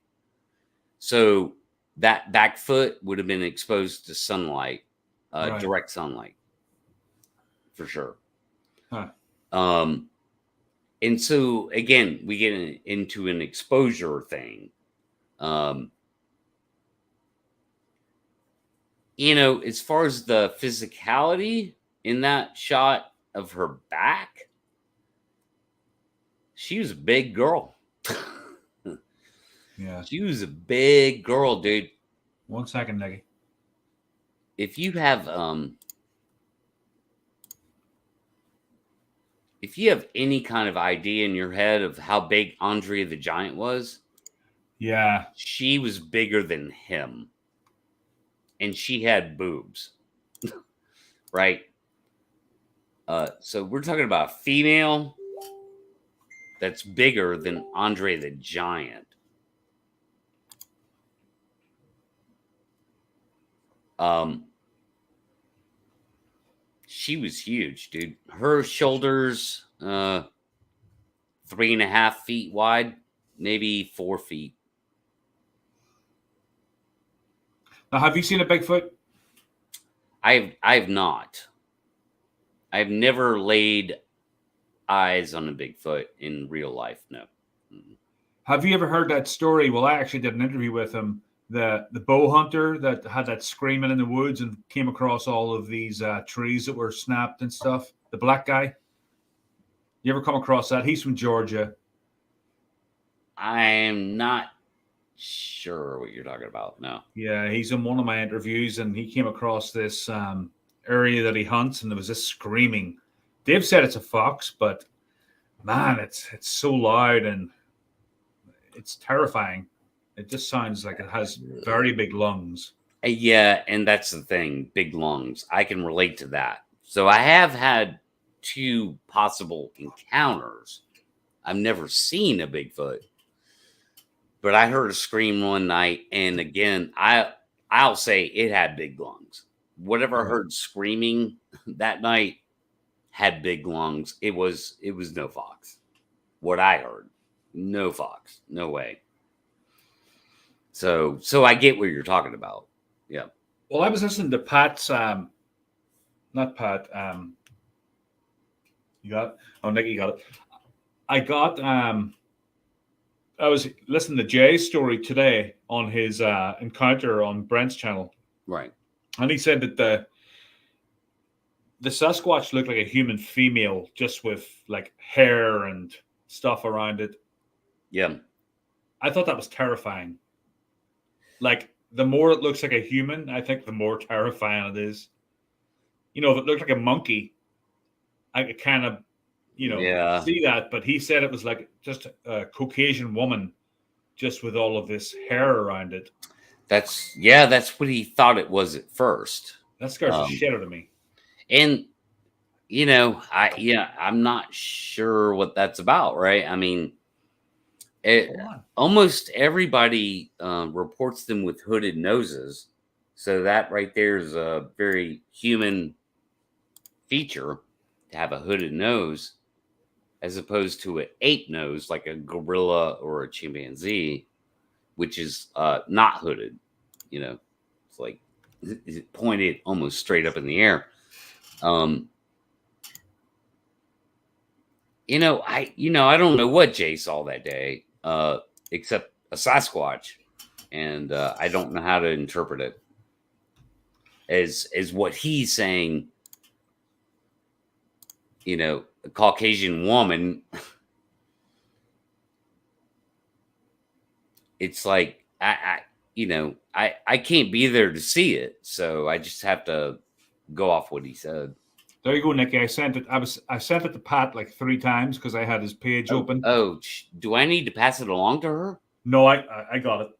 So that back foot would have been exposed to sunlight, Right. direct sunlight, for sure. Huh. And so again, we get into an exposure thing. You know, as far as the physicality in that shot of her back, she was a big girl. Yeah. She was a big girl, dude. 1 second, Nikki. If you have any kind of idea in your head of how big Andre the Giant was, yeah, she was bigger than him. And she had boobs. Right? So we're talking about a female that's bigger than Andre the Giant. She was huge, dude. Her shoulders, 3.5 feet wide, maybe 4 feet. Now, have you seen a Bigfoot? I've not. I've never laid eyes on a Bigfoot in real life. No. Have you ever heard that story? Well, I actually did an interview with him the bow hunter that had that screaming in the woods and came across all of these trees that were snapped and stuff. The black guy. You ever come across that? He's from Georgia. I'm not sure what you're talking about. No. Yeah, he's in one of my interviews, and he came across this area that he hunts, and there was this screaming. Dave said it's a fox, but man, it's so loud and it's terrifying. It just sounds like it has very big lungs. Yeah, and that's the thing, big lungs. I can relate to that. So I have had 2 possible encounters. I've never seen a Bigfoot, but I heard a scream one night, and again, I'll say it had big lungs. Whatever I heard screaming that night had big lungs. It was no fox. What I heard, no fox, no way. So I get what you're talking about. Yeah. Well, I was listening to Pat's, not Pat. You got it? Oh, Nikki got it. I was listening to Jay's story today on his encounter on Brent's channel. Right. And he said that the Sasquatch looked like a human female, just with like hair and stuff around it. Yeah. I thought that was terrifying. Like, the more it looks like a human, I think the more terrifying it is. You know, if it looked like a monkey, I could kind of, see that. But he said it was like just a Caucasian woman, just with all of this hair around it. That's what he thought it was at first. That scares the shit out of me. And I'm not sure what that's about, right? I mean, almost everybody reports them with hooded noses, so that right there is a very human feature to have a hooded nose, as opposed to an ape nose like a gorilla or a chimpanzee, which is not hooded. It's like pointed almost straight up in the air. I don't know what Jay saw that day, except a Sasquatch, and I don't know how to interpret it as what he's saying. A Caucasian woman. It's like I can't be there to see it, so I just have to go off what he said. There you go, Nikki. I sent it to Pat like 3 times because I had his page open. Oh, do I need to pass it along to her? No, I got it.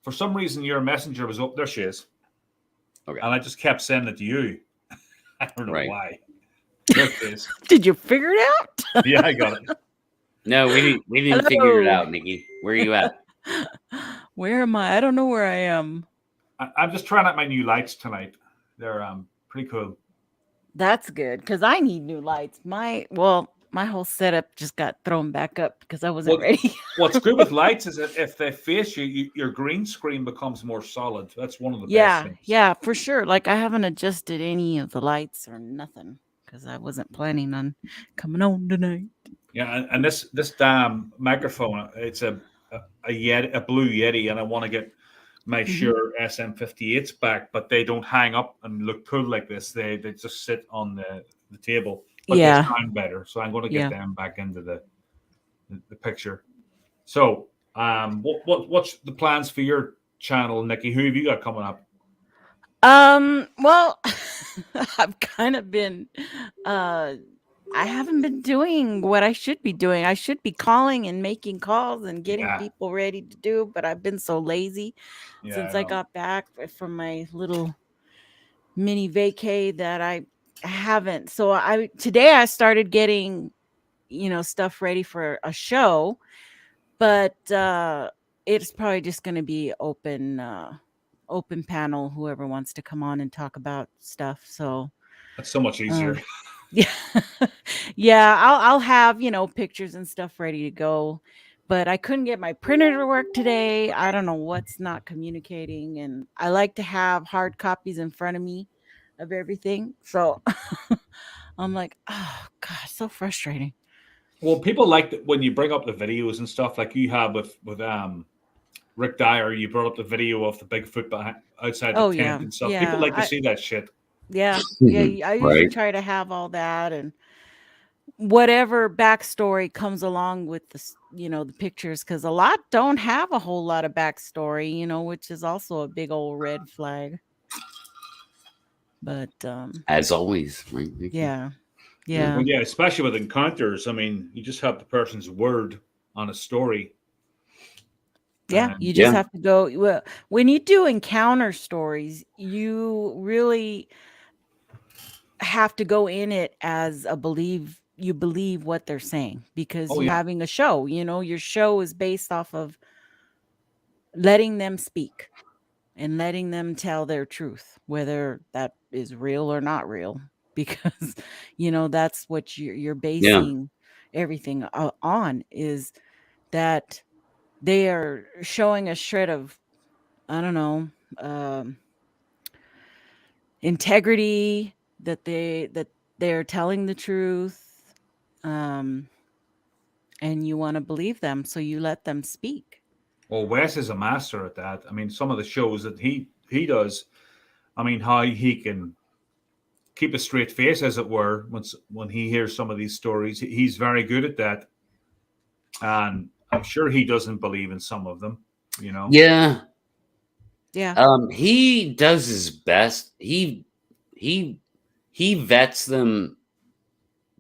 For some reason, your messenger was up. There she is. Okay. And I just kept sending it to you. I don't know why. There it is. Did you figure it out? Yeah, I got it. No, we didn't figure it out, Nikki. Where are you at? Where am I? I don't know where I am. I'm just trying out my new lights tonight. They're pretty cool. That's good, because I need new lights. My whole setup just got thrown back up because I wasn't ready. What's good with lights is that if they face you, your green screen becomes more solid. That's one of the best things. Yeah, for sure. Like, I haven't adjusted any of the lights or nothing because I wasn't planning on coming on tonight. Yeah, and this damn microphone, it's a blue Yeti, and I want to get my Shure SM58s back, but they don't hang up and look cool like this. They just sit on the table, but they sound better. So I'm going to get them back into the picture. So, what's the plans for your channel, Nikki? Who have you got coming up? Well, I've kind of been I haven't been doing what I should be doing. I should be calling and making calls and getting people ready to do, but I've been so lazy since I got back from my little mini vacay that I haven't. So today I started getting, stuff ready for a show, but it's probably just going to be open panel, whoever wants to come on and talk about stuff. So that's so much easier. Yeah, I'll have, pictures and stuff ready to go, but I couldn't get my printer to work today. I don't know what's not communicating, and I like to have hard copies in front of me of everything. So I'm like, oh gosh, so frustrating. Well, people like when you bring up the videos and stuff like you have with Rick Dyer, you brought up the video of the Bigfoot outside the Oh tent yeah, and stuff. People yeah, like to see that shit. yeah. I usually Right. try to have all that and whatever backstory comes along with the pictures, because a lot don't have a whole lot of backstory, which is also a big old red flag. But As always, right, Nikki? yeah. Well, yeah, especially with encounters. I mean, you just have the person's word on a story. Yeah, you just have to go. Well, when you do encounter stories, you really have to go in it as you believe what they're saying, because you're having a show. Your show is based off of letting them speak and letting them tell their truth, whether that is real or not real, because that's what you're basing everything on, is that they are showing a shred of, I don't know, integrity, that they're telling the truth, and you want to believe them, so you let them speak. Well, Wes is a master at that. I mean, some of the shows that he does, I mean, how he can keep a straight face, as it were, when he hears some of these stories. He's very good at that, and I'm sure he doesn't believe in some of them. Yeah. Yeah. He does his best. He vets them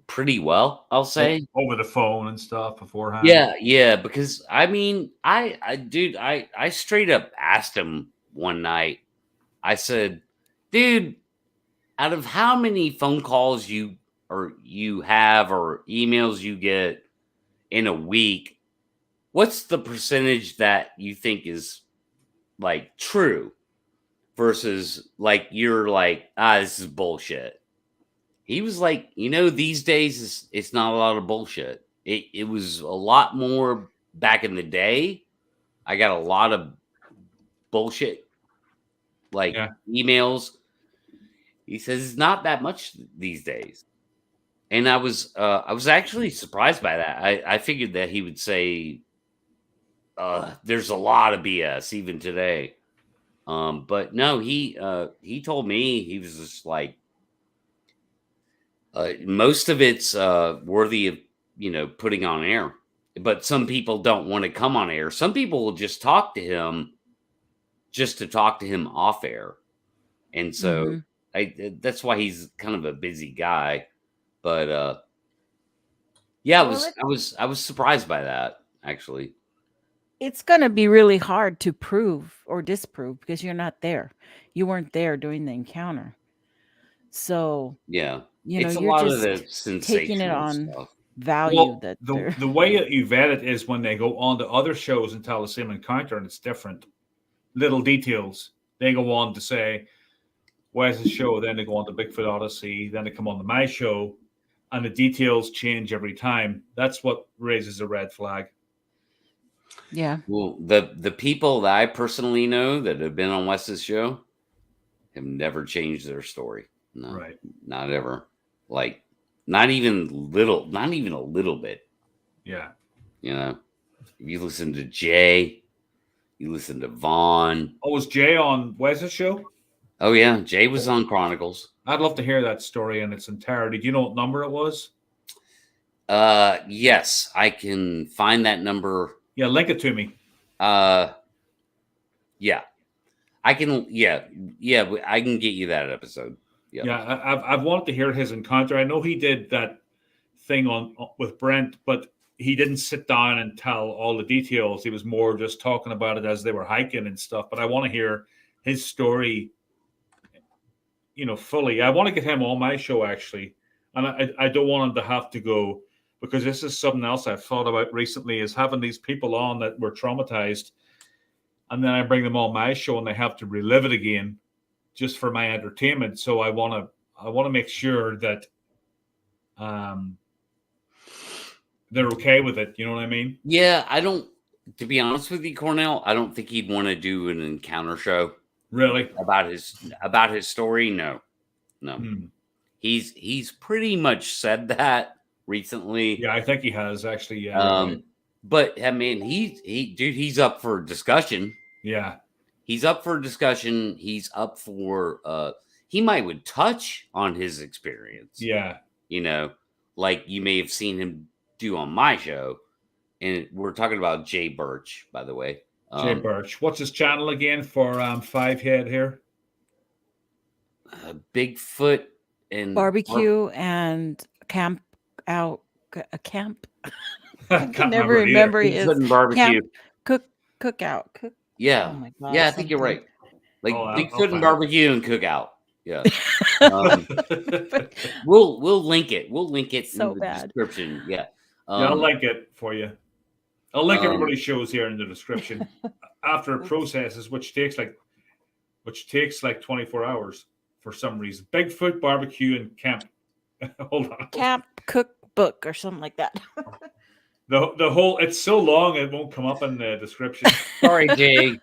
pretty well, I'll say, over the phone and stuff beforehand. Yeah, because I mean, I straight up asked him one night. I said, dude, out of how many phone calls you have or emails you get in a week, what's the percentage that you think is like true versus like you're like, this is bullshit? He was like, these days it's not a lot of bullshit. It was a lot more back in the day. I got a lot of bullshit like emails. He says it's not that much these days. And I was actually surprised by that. I figured that he would say there's a lot of BS even today. But no, he told me, he was just like, most of it's worthy of putting on air, but some people don't want to come on air. Some people will just talk to him just to talk to him off air, and so that's why he's kind of a busy guy. But yeah, I was surprised by that, actually. It's going to be really hard to prove or disprove, because you're not there. You weren't there during the encounter. So, yeah, it's a you're lot just of the taking it sensational on stuff. value. Well, the way that you vet it is when they go on to other shows and tell the same encounter, and it's different. Little details. They go on to say, where's the show? Then they go on to Bigfoot Odyssey. Then they come on to my show, and the details change every time. That's what raises a red flag. Yeah. Well, the people that I personally know that have been on Wes's show have never changed their story. No, right. Not ever. Like, not even a little bit. Yeah. If you listen to Jay, you listen to Vaughn. Oh, was Jay on Wes's show? Oh yeah, Jay was on Chronicles. I'd love to hear that story in its entirety. Do you know what number it was? Yes, I can find that number. Yeah, link it to me. Yeah, I can. Yeah, I can get you that episode. Yep. Yeah, I've wanted to hear his encounter. I know he did that thing with Brent, but he didn't sit down and tell all the details. He was more just talking about it as they were hiking and stuff. But I want to hear his story, fully. I want to get him on my show, actually. And I don't want him to have to go, because this is something else I've thought about recently, is having these people on that were traumatized, and then I bring them on my show and they have to relive it again just for my entertainment. So I want to make sure that they're okay with it. You know what I mean? Yeah, to be honest with you, Cornell, I don't think he'd want to do an encounter show. Really? About his story? No. He's pretty much said that recently. Yeah, I think he has, actually. Yeah. But I mean, he's up for discussion. Yeah. He's up for discussion. He's up for he would touch on his experience. Yeah. You know, like you may have seen him do on my show. And we're talking about Jay Birch, by the way. Jay Birch. What's his channel again for 5head here? Bigfoot and barbecue and camp out a camp. I Can't can never remember remember Bigfoot his and barbecue. cookout. Yeah. Oh my God, Yeah, I think you're right. Like Bigfoot and barbecue and cookout. Yeah. We'll link it. We'll link it So in the bad. description. Yeah. Yeah, I'll link it for you. I'll link everybody's shows here in the description. After it processes, which takes like 24 hours for some reason. Bigfoot, barbecue, and camp. Hold on. Camp cookbook or something like that. The whole, it's so long it won't come up in the description. Sorry, Jay.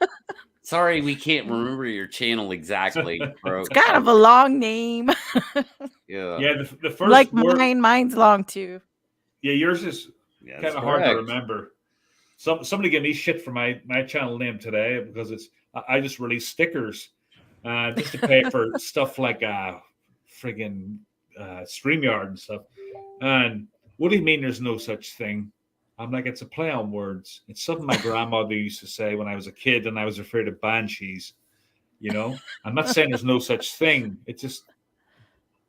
Sorry, we can't remember your channel exactly, bro. It's kind of a long name. Yeah. Yeah, the first like word, mine's long too. Yeah, yours is kind of hard to remember. Somebody gave me shit for my channel name today because I just release stickers just to pay for stuff like friggin' StreamYard and stuff. And what do you mean there's no such thing? I'm like, it's a play on words. It's something my grandmother used to say when I was a kid and I was afraid of banshees. You know, I'm not saying there's no such thing. It's just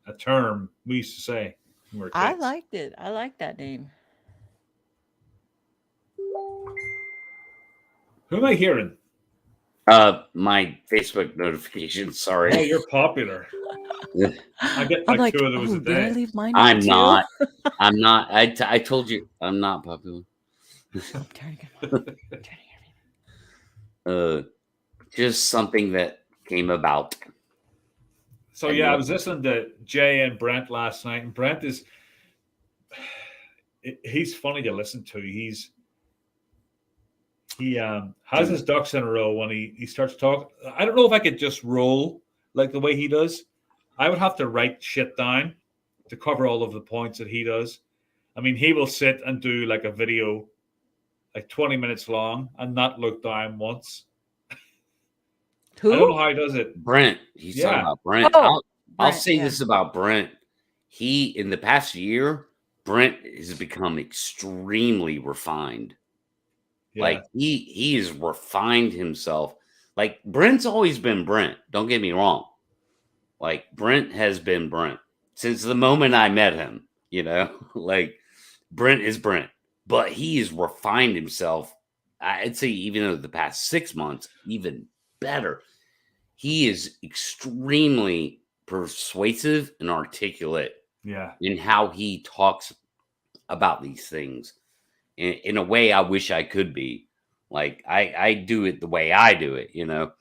a term we used to say when we were kids. I liked it. I like that name. Who am I hearing? My Facebook notification. Sorry. Oh, you're popular. I get like 2 of those a day. Did I leave mine? I'm not. I'm not. I told you I'm not popular. I'm turning Just something that came about. So yeah, I was listening to Jay and Brent last night, and Brent he's funny to listen to. He has his ducks in a row when he starts talking. I don't know if I could just roll like the way he does. I would have to write shit down to cover all of the points that he does. I mean, he will sit and do like a video like 20 minutes long and not look down once. Who? I don't know how he does it. Brent. He's talking about Brent. Oh, I'll say this about Brent. In the past year, Brent has become extremely refined. Yeah. Like he has refined himself. Like Brent's always been Brent. Don't get me wrong. Like Brent has been Brent since the moment I met him, you know, like Brent is Brent, but he has refined himself. I'd say even over the past 6 months, even better. He is extremely persuasive and articulate in how he talks about these things in a way I wish I could be. Like I do it the way I do it, you know.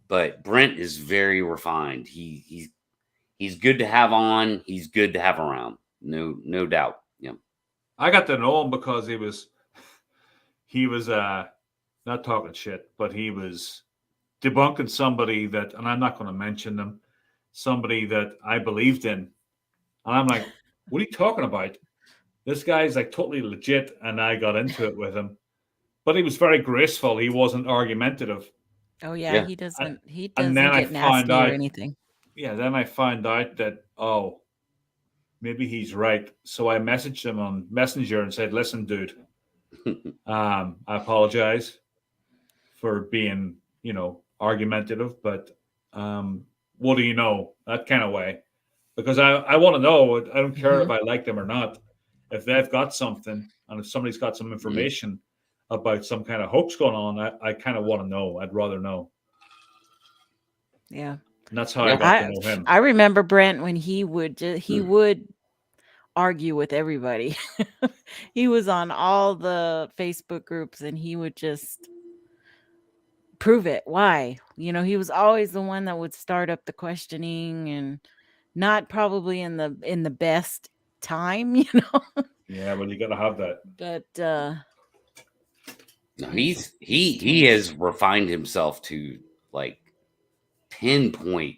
But Brent is very refined. He's good to have on. He's good to have around. No doubt. Yeah. I got to know him because he was not talking shit, but he was debunking somebody that, and I'm not going to mention them, somebody that I believed in. And I'm like, what are you talking about? This guy's like totally legit, and I got into it with him. But he was very graceful. He wasn't argumentative. Oh yeah. He doesn't get nasty or anything. Yeah, then I found out that, maybe he's right. So I messaged him on Messenger and said, listen, dude, I apologize for being, argumentative, but what do you know? That kind of way. Because I want to know. I don't care if I like them or not. If they've got something, and if somebody's got some information about some kind of hoax going on, I kind of want to know. I'd rather know. Yeah. And that's how I got to know him. I remember Brent when he would argue with everybody. He was on all the Facebook groups and he would just prove it. Why? He was always the one that would start up the questioning, and not probably in the best time, Yeah, well, you got to have that. But no, he has refined himself to like pinpoint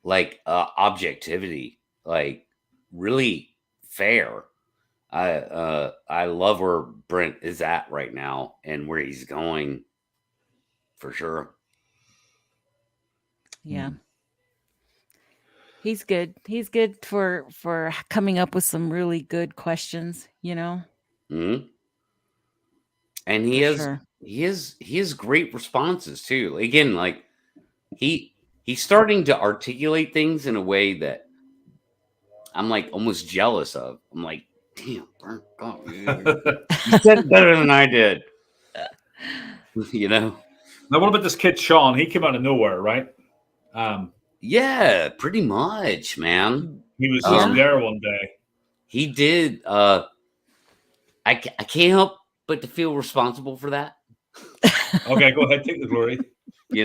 like objectivity, like really fair. I love where Brent is at right now and where he's going, for sure. Yeah. He's good. He's good for coming up with some really good questions, you know. Mm-hmm. And he has great responses too. Again, like he's starting to articulate things in a way that I'm like almost jealous of. I'm like, damn, Brent, God, you said it better than I did. You know. Now, what about this kid Sean? He came out of nowhere, right? Yeah, pretty much, man. He was just there one day. He did. I can't help but to feel responsible for that. Okay, go ahead, take the glory. You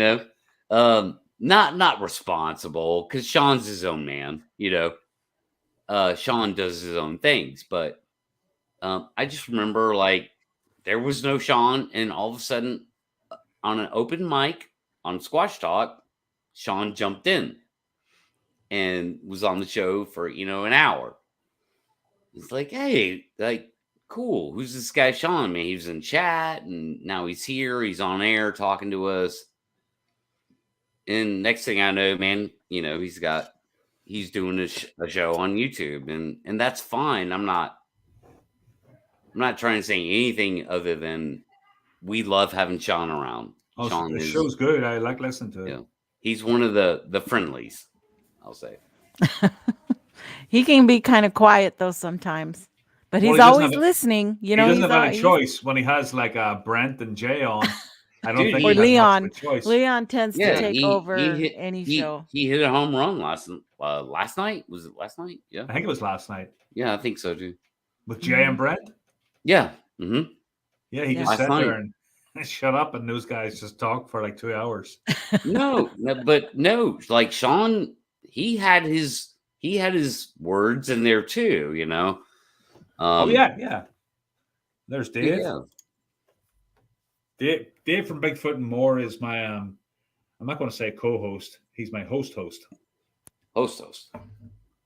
know, not responsible because Sean's his own man. You know, Sean does his own things, but I just remember like there was no Sean, and all of a sudden, on an open mic on Squatch Talk, Sean jumped in and was on the show for an hour. It's like, hey, like, cool. Who's this guy, Sean? Man, he was in chat, and now he's here. He's on air talking to us. And next thing I know, man, he's doing a show on YouTube, and that's fine. I'm not trying to say anything other than we love having Sean around. Oh, Sean the show's good. I like listening to it. You know, he's one of the friendlies, I'll say. He can be kind of quiet though sometimes, but he's always listening. You know, he doesn't have any choice when he has like Brent and Jay on. I don't think or he has much of a choice. Leon tends to take over any show. He hit a home run last night. Was it last night? Yeah, I think it was last night. Yeah, I think so too. With Jay and Brent. Yeah. Mm-hmm. Yeah, he just sat there and shut up, and those guys just talked for like 2 hours. No, like Sean, he had his words in there too, you know. Oh yeah. There's Dave. Yeah. Dave from Bigfoot and More is my I'm not going to say co-host. He's my host. Host.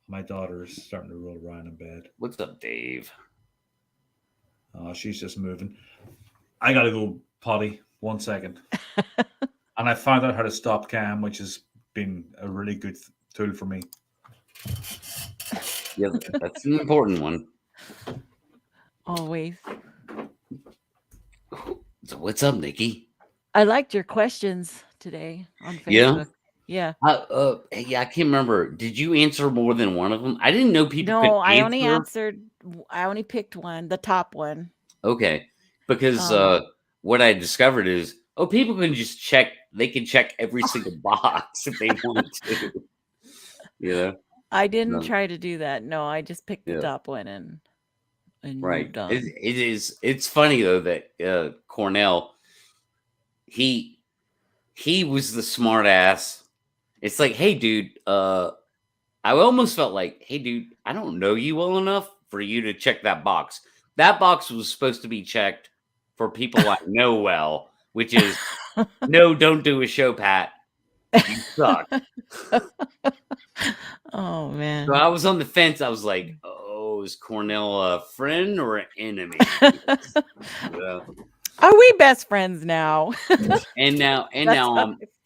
My daughter's starting to roll around in bed. What's up, Dave? She's just moving. I gotta go potty 1 second. And I found out how to stop cam, which has been a really good tool for me. Yeah, that's an important one. Always. So what's up, Nikki? I liked your questions today on Facebook. Yeah. I can't remember. Did you answer more than one of them? I didn't know people. No, I only picked one, the top one. Okay, because what I discovered is, people can just check. They can check every single box if they want to. You know. I didn't try to do that. No, I just picked the top one and moved on. It's funny though that Cornell, he was the smart ass. It's like, hey, dude, I almost felt like, hey, dude, I don't know you well enough for you to check that box. That box was supposed to be checked for people I know well, which is, no, don't do a show, Pat. You suck. Oh, man. So I was on the fence. I was like, is Cornell a friend or an enemy? Are we best friends now? and now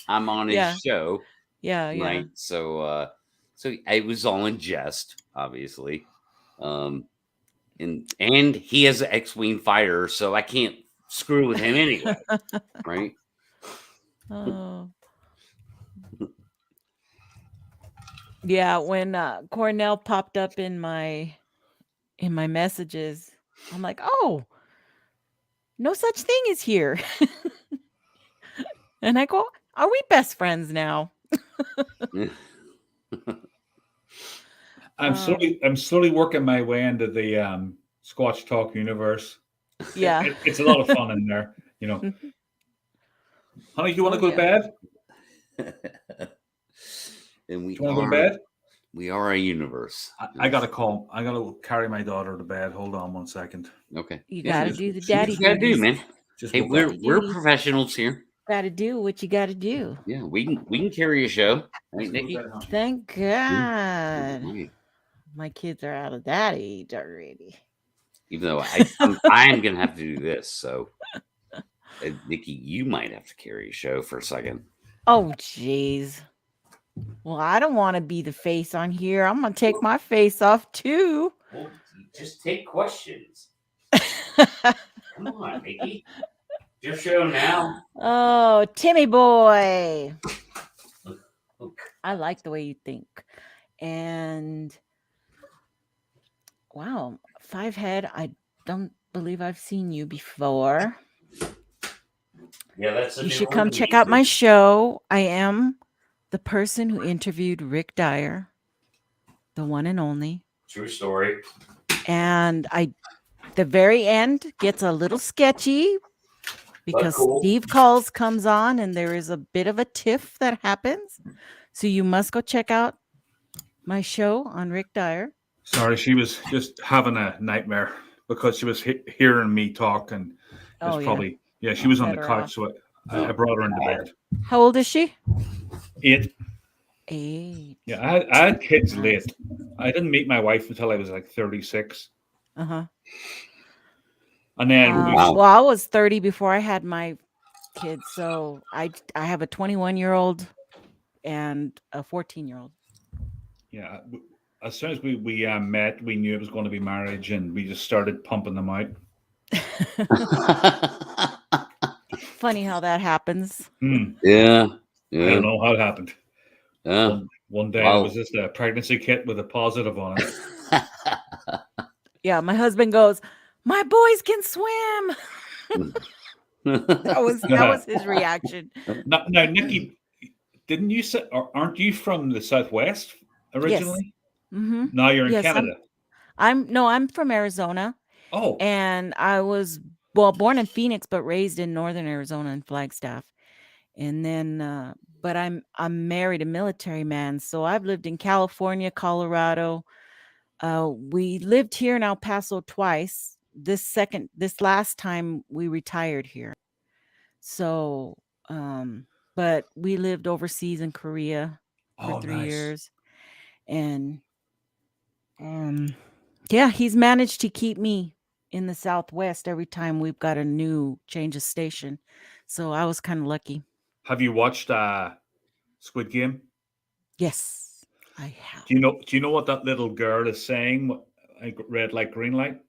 I'm on his show. Yeah. Right. So it was all in jest, obviously. And he has an X-Wing fighter, so I can't screw with him anyway. Right. Oh. Yeah, when Cornell popped up in my messages, I'm like, oh, no such thing is here. And I go, are we best friends now? I'm slowly working my way into the Squatch Talk universe. Yeah. It's a lot of fun in there, you know. Honey, do you want to go to bed? And we do you want to go to bed? We are a universe. I gotta call. I gotta carry my daughter to bed. Hold on 1 second. Okay. You gotta do the daddy. You gotta do, man. Hey, we're professionals here. Gotta do what you gotta do. Yeah, we can carry a show, right, Nikki? Thank God. My kids are out of that age already. Even though I am going to have to do this. So, Nikki, you might have to carry a show for a second. Oh, jeez. Well, I don't want to be the face on here. I'm going to take my face off too. Well, just take questions. Come on, Nikki. Your show now. Oh, Timmy boy. I like the way you think. And wow, 5 head. I don't believe I've seen you before. Yeah, that's you should come check out my show. I am the person who interviewed Rick Dyer, the one and only. True story. And the very end gets a little sketchy because Steve Calls comes on and there is a bit of a tiff that happens. So you must go check out my show on Rick Dyer. Sorry, she was just having a nightmare because she was hearing me talk and it was probably she was on the couch, so I brought her into bed. How old is she? 8. 8. Yeah, I had kids late. I didn't meet my wife until I was like 36. Uh-huh. And then well, I was 30 before I had my kids, so I have a 21-year-old and a 14-year-old. Yeah, as soon as we met, we knew it was going to be marriage, and we just started pumping them out. Funny how that happens. Yeah. I don't know how it happened. Yeah. One day it was just a pregnancy kit with a positive on it. Yeah, my husband goes, "My boys can swim." that was his reaction. Now, Nikki, didn't you say, or aren't you from the Southwest originally? Yes. Mm-hmm. Now you're in Canada. I'm from Arizona. Oh. And I was born in Phoenix, but raised in northern Arizona in Flagstaff. And then but I'm married a military man, so I've lived in California, Colorado. We lived here in El Paso twice. This last time we retired here. So but we lived overseas in Korea for 3 years. And yeah, he's managed to keep me in the Southwest every time we've got a new change of station. So I was kind of lucky. Have you watched Squid Game? Yes, I have. Do you know what that little girl is saying? Like red light, green light?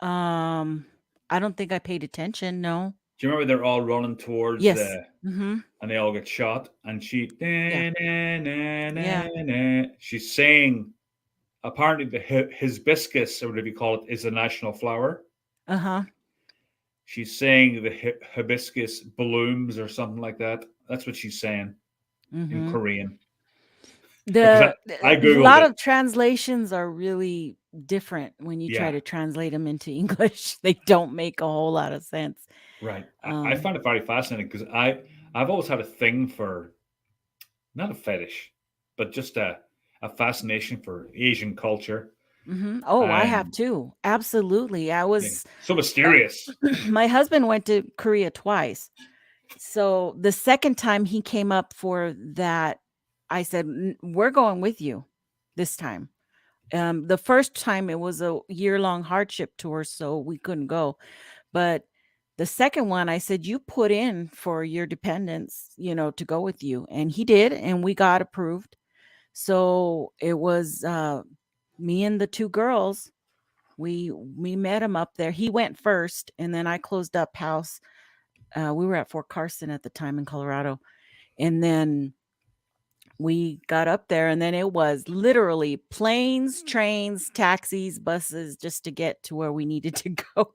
I don't think I paid attention. No. Do you remember they're all running towards and they all get shot, and she she's saying apparently the hibiscus, or whatever you call it, is a national flower. Uh-huh. She's saying the hibiscus blooms or something like that. That's what she's saying in Korean. A lot of translations are really different when you try to translate them into English. They don't make a whole lot of sense. Right. I find it very fascinating because I've always had a thing for, not a fetish, but just a fascination for Asian culture. Mm-hmm. Oh, I have too. Absolutely. I was so mysterious. My husband went to Korea twice. So the second time he came up for that, I said, we're going with you this time. The first time it was a year-long hardship tour, so we couldn't go. But the second one, I said, you put in for your dependents, to go with you. And he did, and we got approved. So it was me and the 2 girls. We met him up there. He went first, and then I closed up house. We were at Fort Carson at the time in Colorado. And then we got up there, and then it was literally planes, trains, taxis, buses just to get to where we needed to go.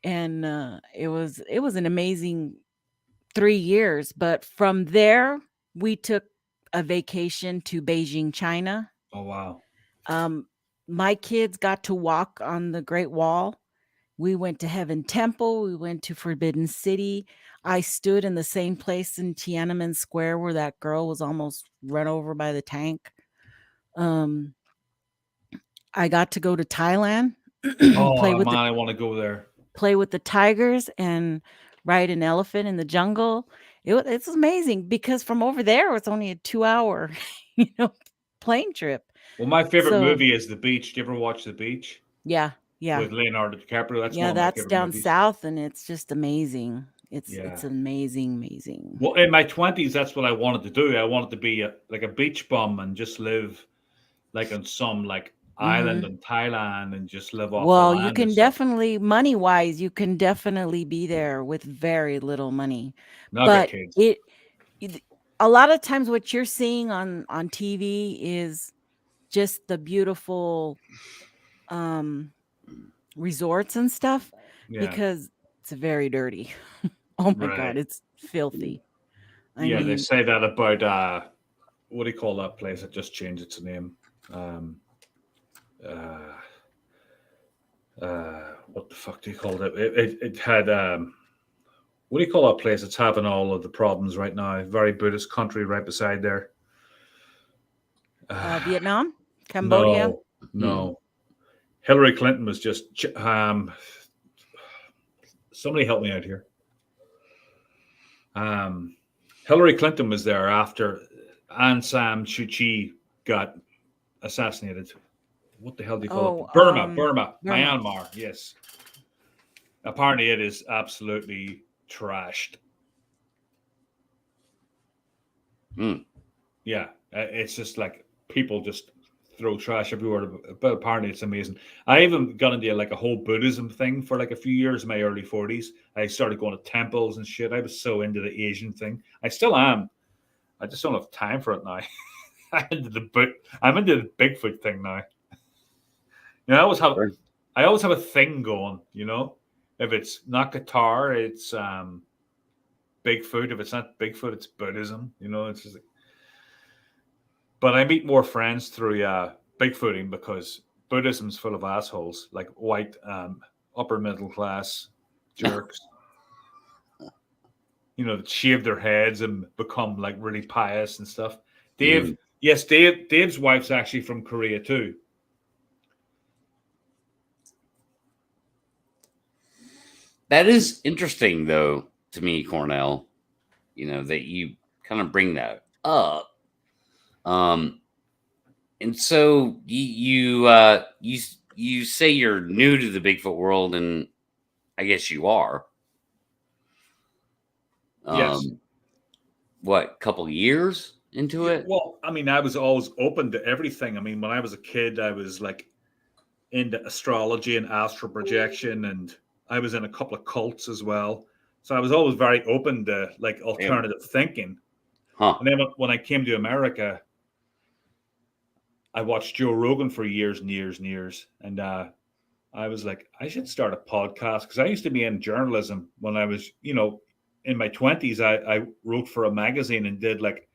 And it was an amazing 3 years. But from there, we took a vacation to Beijing, China. Oh, wow. My kids got to walk on the Great Wall. We went to Heaven Temple. We went to Forbidden City. I stood in the same place in Tiananmen Square where that girl was almost run over by the tank. I got to go to Thailand. I want to go there. Play with the tigers and ride an elephant in the jungle. It's amazing because from over there, it's only a 2-hour, plane trip. Well, my favorite movie is The Beach. Do you ever watch The Beach? Yeah. with Leonardo DiCaprio. That's one Yeah, of my that's favorite down movies. south, and it's just amazing. It's Yeah. amazing. Well, in my 20s, that's what I wanted to do. I wanted to be like a beach bum and just live like on some like island in Thailand and just live off the Well, you land and can stuff. definitely, money-wise, you can definitely be there with very little money. Now I got But kids. it a lot of times what you're seeing on TV is just the beautiful resorts and stuff, Yeah. because it's very dirty. Oh my God, Right. it's filthy. I Yeah, they mean, say that about what do you call that place that just changed its name? What the fuck do you call it? It had what do you call that place that's having all of the problems right now? Very Buddhist country right beside there. Vietnam, Cambodia. No. Hillary Clinton was just somebody help me out here. Hillary Clinton was there after Aung San Suu Kyi got assassinated. What the hell do you call it? Burma, Myanmar. Yes. Apparently, it is absolutely trashed. Yeah, it's just like people just throw trash everywhere. But apparently, it's amazing. I even got into like a whole Buddhism thing for like a few years in my early 40s. I started going to temples and shit. I was so into the Asian thing. I still am. I just don't have time for it now. I'm into the Bigfoot thing now. You know, I always have a thing going. You know, if it's not guitar, it's Bigfoot. If it's not Bigfoot, it's Buddhism. You know, it's just. But I meet more friends through Bigfooting because Buddhism's full of assholes, like white upper middle class jerks. You know, that shave their heads and become like really pious and stuff. Dave's wife's actually from Korea too. That is interesting, though, to me, Cornell. You know, that you kind of bring that up. And so you say you're new to the Bigfoot world, and I guess you are. Yes. What, couple years into it? Well, I mean, I was always open to everything. I mean, when I was a kid, I was like into astrology and astral projection, and I was in a couple of cults as well. So I was always very open to like alternative thinking. And then when I came to America, I watched Joe Rogan for years and years and years. And I was like, I should start a podcast because I used to be in journalism when I was, you know, in my 20s. I wrote for a magazine and did like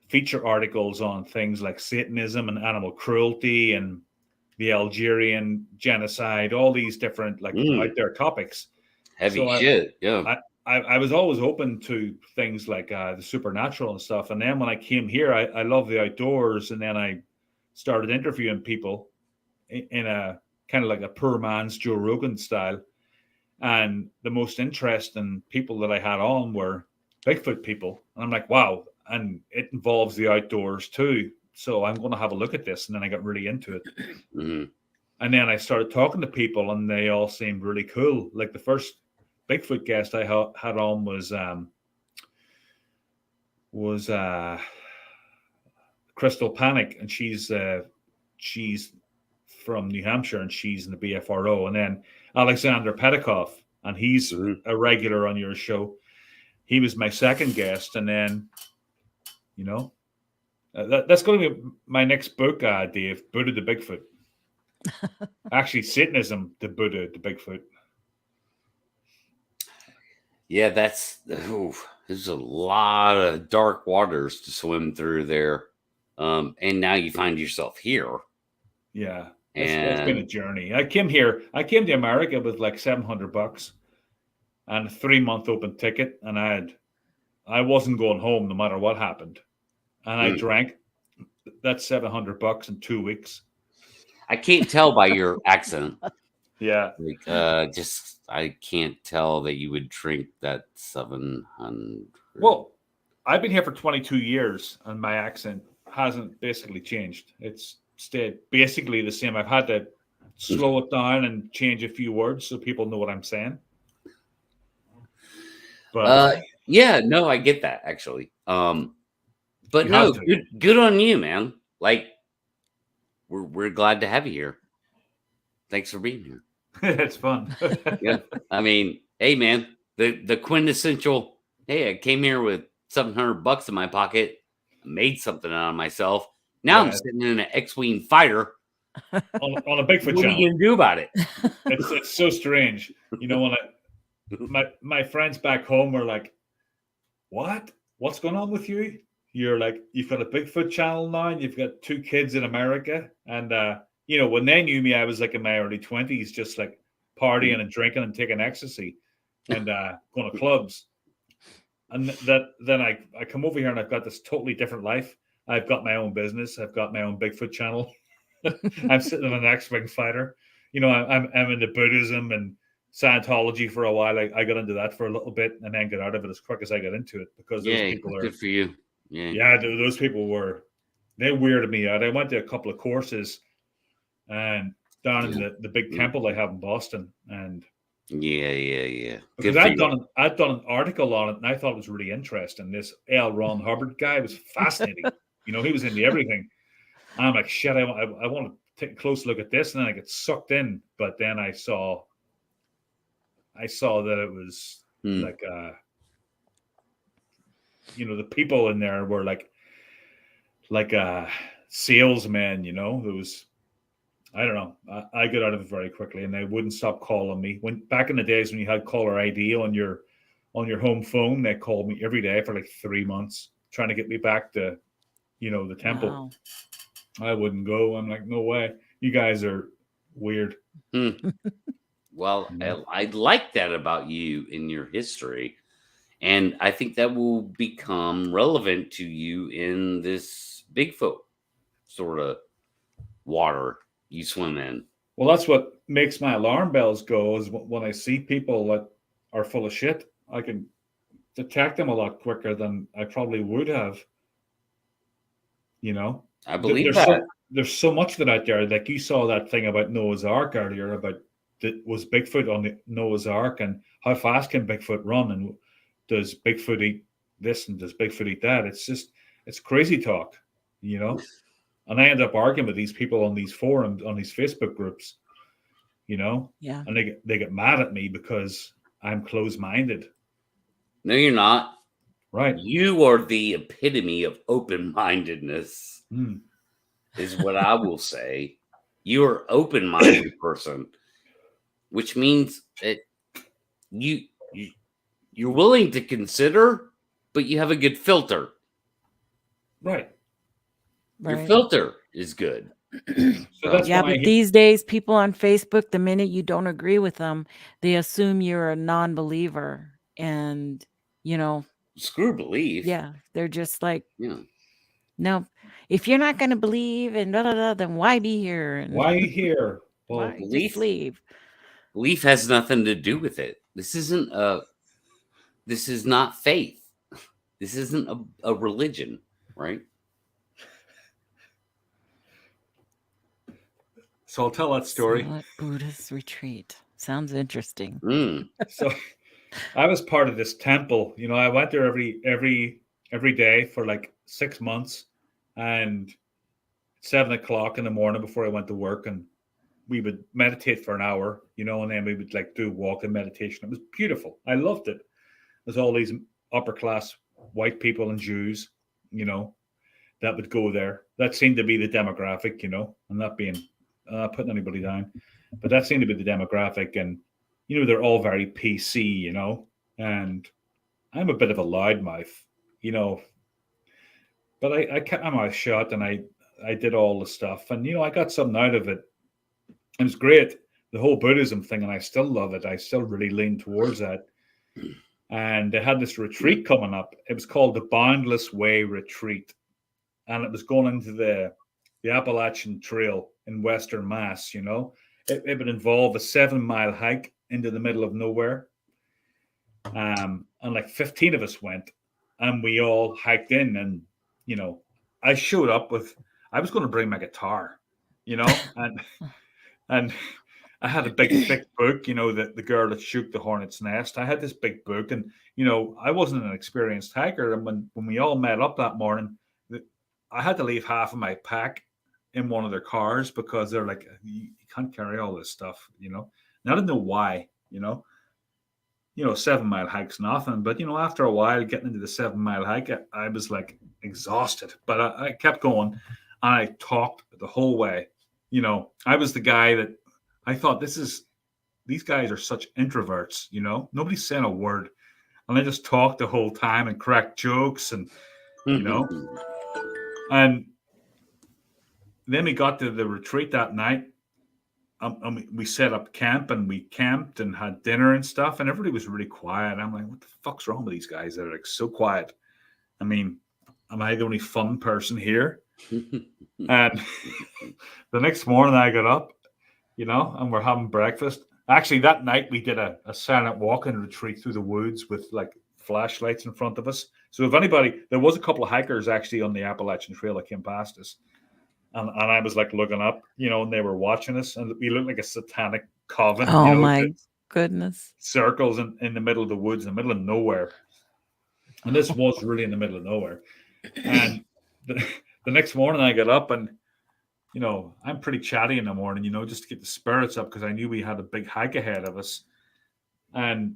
feature articles on things like Satanism and animal cruelty and the Algerian genocide, all these different like out there topics. Heavy shit. I was always open to things like the supernatural and stuff. And then when I came here, I love the outdoors. And then I started interviewing people in a kind of like a poor man's Joe Rogan style. And the most interesting people that I had on were Bigfoot people. And I'm like, wow. And it involves the outdoors too. So I'm going to have a look at this. And then I got really into it. And then I started talking to people and they all seemed really cool. Like the first Bigfoot guest I had on was Crystal Panic, and she's from New Hampshire, and she's in the BFRO. And then Alexander Petikoff, and he's a regular on your show. He was my second guest, and then you know that's going to be my next book, Dave. Buddha the Bigfoot. Actually, Satanism, the Buddha the Bigfoot. Yeah, there's a lot of dark waters to swim through there. And now you find yourself here. Yeah, it's been a journey. I came to America with like $700 and a 3-month open ticket, and I wasn't going home no matter what happened. And I drank that $700 in 2 weeks. I can't tell by your accent. Yeah. Like, I can't tell that you would drink that 700. Well, I've been here for 22 years and my accent hasn't basically changed. It's stayed basically the same. I've had to slow it down and change a few words so people know what I'm saying. But yeah, no, I get that actually. But no, good on you, man. Like, we're glad to have you here. Thanks for being here. It's fun. Yeah, I mean, hey, man, the quintessential. Hey, I came here with $700 in my pocket, made something out of myself. Now I'm sitting in an X-wing fighter on a Bigfoot what channel. What are you gonna do about it? It's so strange, you know. When my friends back home were like, "What's going on with you? You're like, you've got a Bigfoot channel now, and you've got 2 kids in America." And you know, when they knew me, I was like in my early 20s, just like partying and drinking and taking ecstasy and going to clubs. And then I come over here and I've got this totally different life. I've got my own business. I've got my own Bigfoot channel. I'm sitting in an X-wing fighter. You know, I'm into Buddhism and Scientology for a while. I got into that for a little bit and then got out of it as quick as I got into it because those people are good for you. Yeah, those people they weirded me out. I went to a couple of courses and down in the big temple they have in Boston, and yeah. Because I'd done an article on it and I thought it was really interesting. This L. Ron Hubbard guy was fascinating. You know, he was into everything. And I'm like, shit, I want to take a close look at this, and then I get sucked in. But then I saw that it was like you know, the people in there were like salesmen, you know. It was, I don't know. I got out of it very quickly, and they wouldn't stop calling me. When back in the days when you had caller ID on your home phone, they called me every day for like 3 months, trying to get me back to, you know, the temple. Wow. I wouldn't go. I'm like, no way. You guys are weird. Well, I like that about you in your history, and I think that will become relevant to you in this Bigfoot sort of water you swim in. Well, that's what makes my alarm bells go, is when I see people that are full of shit. I can detect them a lot quicker than I probably would have. You know, I believe that. There's so much of it out there. Like you saw that thing about Noah's Ark earlier, about was Bigfoot on the Noah's Ark, and how fast can Bigfoot run, and does Bigfoot eat this and does Bigfoot eat that? It's crazy talk, you know. And I end up arguing with these people on these forums, on these Facebook groups, you know. Yeah. And they get mad at me because I'm closed-minded. No, you're not. Right. You are the epitome of open-mindedness, is what I will say. You're an open-minded person, which means that you're willing to consider, but you have a good filter. Right. Your filter is good. So that's yeah, but these days, people on Facebook, the minute you don't agree with them, they assume you're a non-believer, and you know, screw belief. Yeah, they're just like, no, if you're not going to believe and then why be here? And why here? Well, just leave. Belief has nothing to do with it. This is not faith. This isn't a religion, right? So I'll tell that story. Buddhist Retreat. Sounds interesting. So I was part of this temple. You know, I went there every day for like 6 months, and 7:00 in the morning before I went to work, and we would meditate for an hour, you know, and then we would like do walking meditation. It was beautiful. I loved it. There's all these upper class white people and Jews, you know, that would go there. That seemed to be the demographic, you know. I'm not putting anybody down, but that seemed to be the demographic. And, you know, they're all very PC, you know, and I'm a bit of a loudmouth, you know, but I kept my mouth shut, and I did all the stuff, and, you know, I got something out of it. It was great, the whole Buddhism thing, and I still love it. I still really lean towards that. And they had this retreat coming up. It was called the Boundless Way Retreat, and it was going into the Appalachian Trail in Western Mass, you know. It would involve a 7-mile hike into the middle of nowhere. And like 15 of us went, and we all hiked in, and, you know, I showed up I was going to bring my guitar, you know, and And I had a big thick book, the girl that shook the hornet's nest. I had this big book, and I wasn't an experienced hiker. And when we all met up that morning, I had to leave half of my pack in one of their cars because they're like, you can't carry all this stuff, And I didn't know why, 7 mile hike's nothing, but after a while getting into the 7 mile hike, I was like exhausted, but I kept going, and I talked the whole way. I was the guy that I thought these guys are such introverts, nobody's saying a word, and I just talked the whole time and cracked jokes, and and then we got to the retreat that night. We set up camp, and we camped and had dinner and stuff, and everybody was really quiet. I'm like, what the fuck's wrong with these guys? They're like so quiet. I mean, am I the only fun person here? And the next morning I got up, and we're having breakfast. Actually, that night we did a silent walking retreat through the woods with like flashlights in front of us. So if anybody, there was a couple of hikers actually on the Appalachian Trail that came past us. And I was like looking up, and they were watching us, and we looked like a satanic coven. Oh my goodness. Circles in the middle of the woods, in the middle of nowhere. And this was really in the middle of nowhere. And the next morning I got up, and I'm pretty chatty in the morning, just to get the spirits up, because I knew we had a big hike ahead of us. And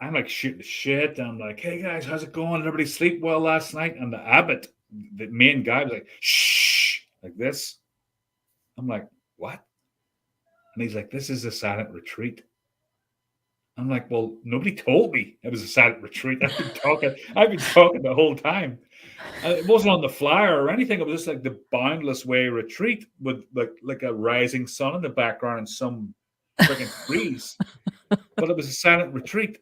I'm like shooting the shit. I'm like, hey guys, how's it going? Did everybody sleep well last night? And the abbot, the main guy, was like, shh, like this. I'm like, what? And he's like, this is a silent retreat. I'm like, well, nobody told me it was a silent retreat. I've been talking the whole time. It wasn't on the flyer or anything. It was just like the Boundless Way Retreat with like a rising sun in the background and some freaking trees. But it was a silent retreat.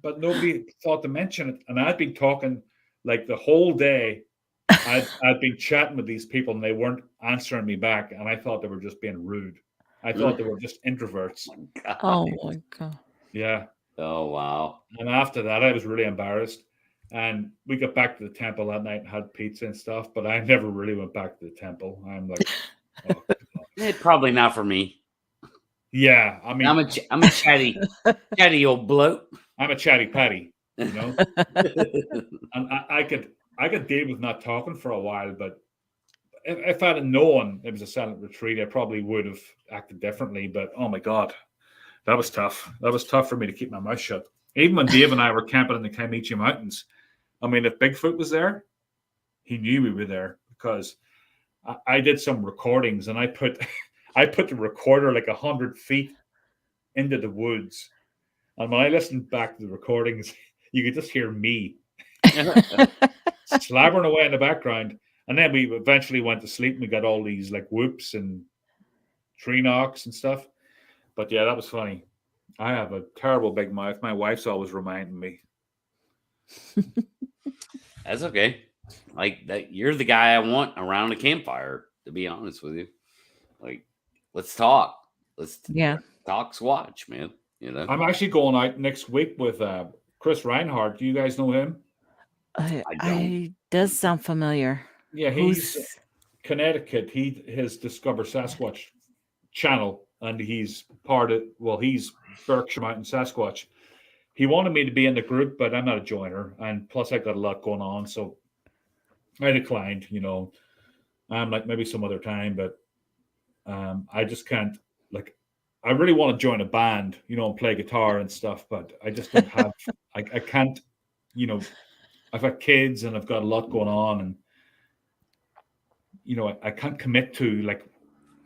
But nobody thought to mention it. And I'd been talking like the whole day. I'd been chatting with these people, and they weren't answering me back. And I thought they were just being rude. I thought they were just introverts. Oh my God. Yeah. Oh, wow. And after that, I was really embarrassed. And we got back to the temple that night and had pizza and stuff, but I never really went back to the temple. I'm like, oh, probably not for me. Yeah. I mean, I'm a chatty old bloke. I'm a chatty patty, And I could deal with not talking for a while, but if I'd have known it was a silent retreat, I probably would have acted differently. But oh my God, that was tough. That was tough for me to keep my mouth shut. Even when Dave and I were camping in the Kiamichi Mountains, I mean, if Bigfoot was there, he knew we were there, because I did some recordings, and I put the recorder like 100 feet into the woods. And when I listened back to the recordings, you could just hear me slabbering away in the background. And then we eventually went to sleep, and we got all these like whoops and tree knocks and stuff. But yeah, that was funny. I have a terrible big mouth. My wife's always reminding me. That's okay. Like that, you're the guy I want around a campfire, to be honest with you. Like, let's talk. Let's talk Squatch, man. I'm actually going out next week with Chris Reinhardt. Do you guys know him? I does sound familiar. Yeah, he's Connecticut. He has Discover Sasquatch channel, and he's he's Berkshire Mountain Sasquatch. He wanted me to be in the group, but I'm not a joiner, and plus I got a lot going on, so I declined. I'm like, maybe some other time, but I just can't. Like, I really want to join a band, and play guitar and stuff, but I just don't have. I can't. I've got kids, and I've got a lot going on, and I can't commit to like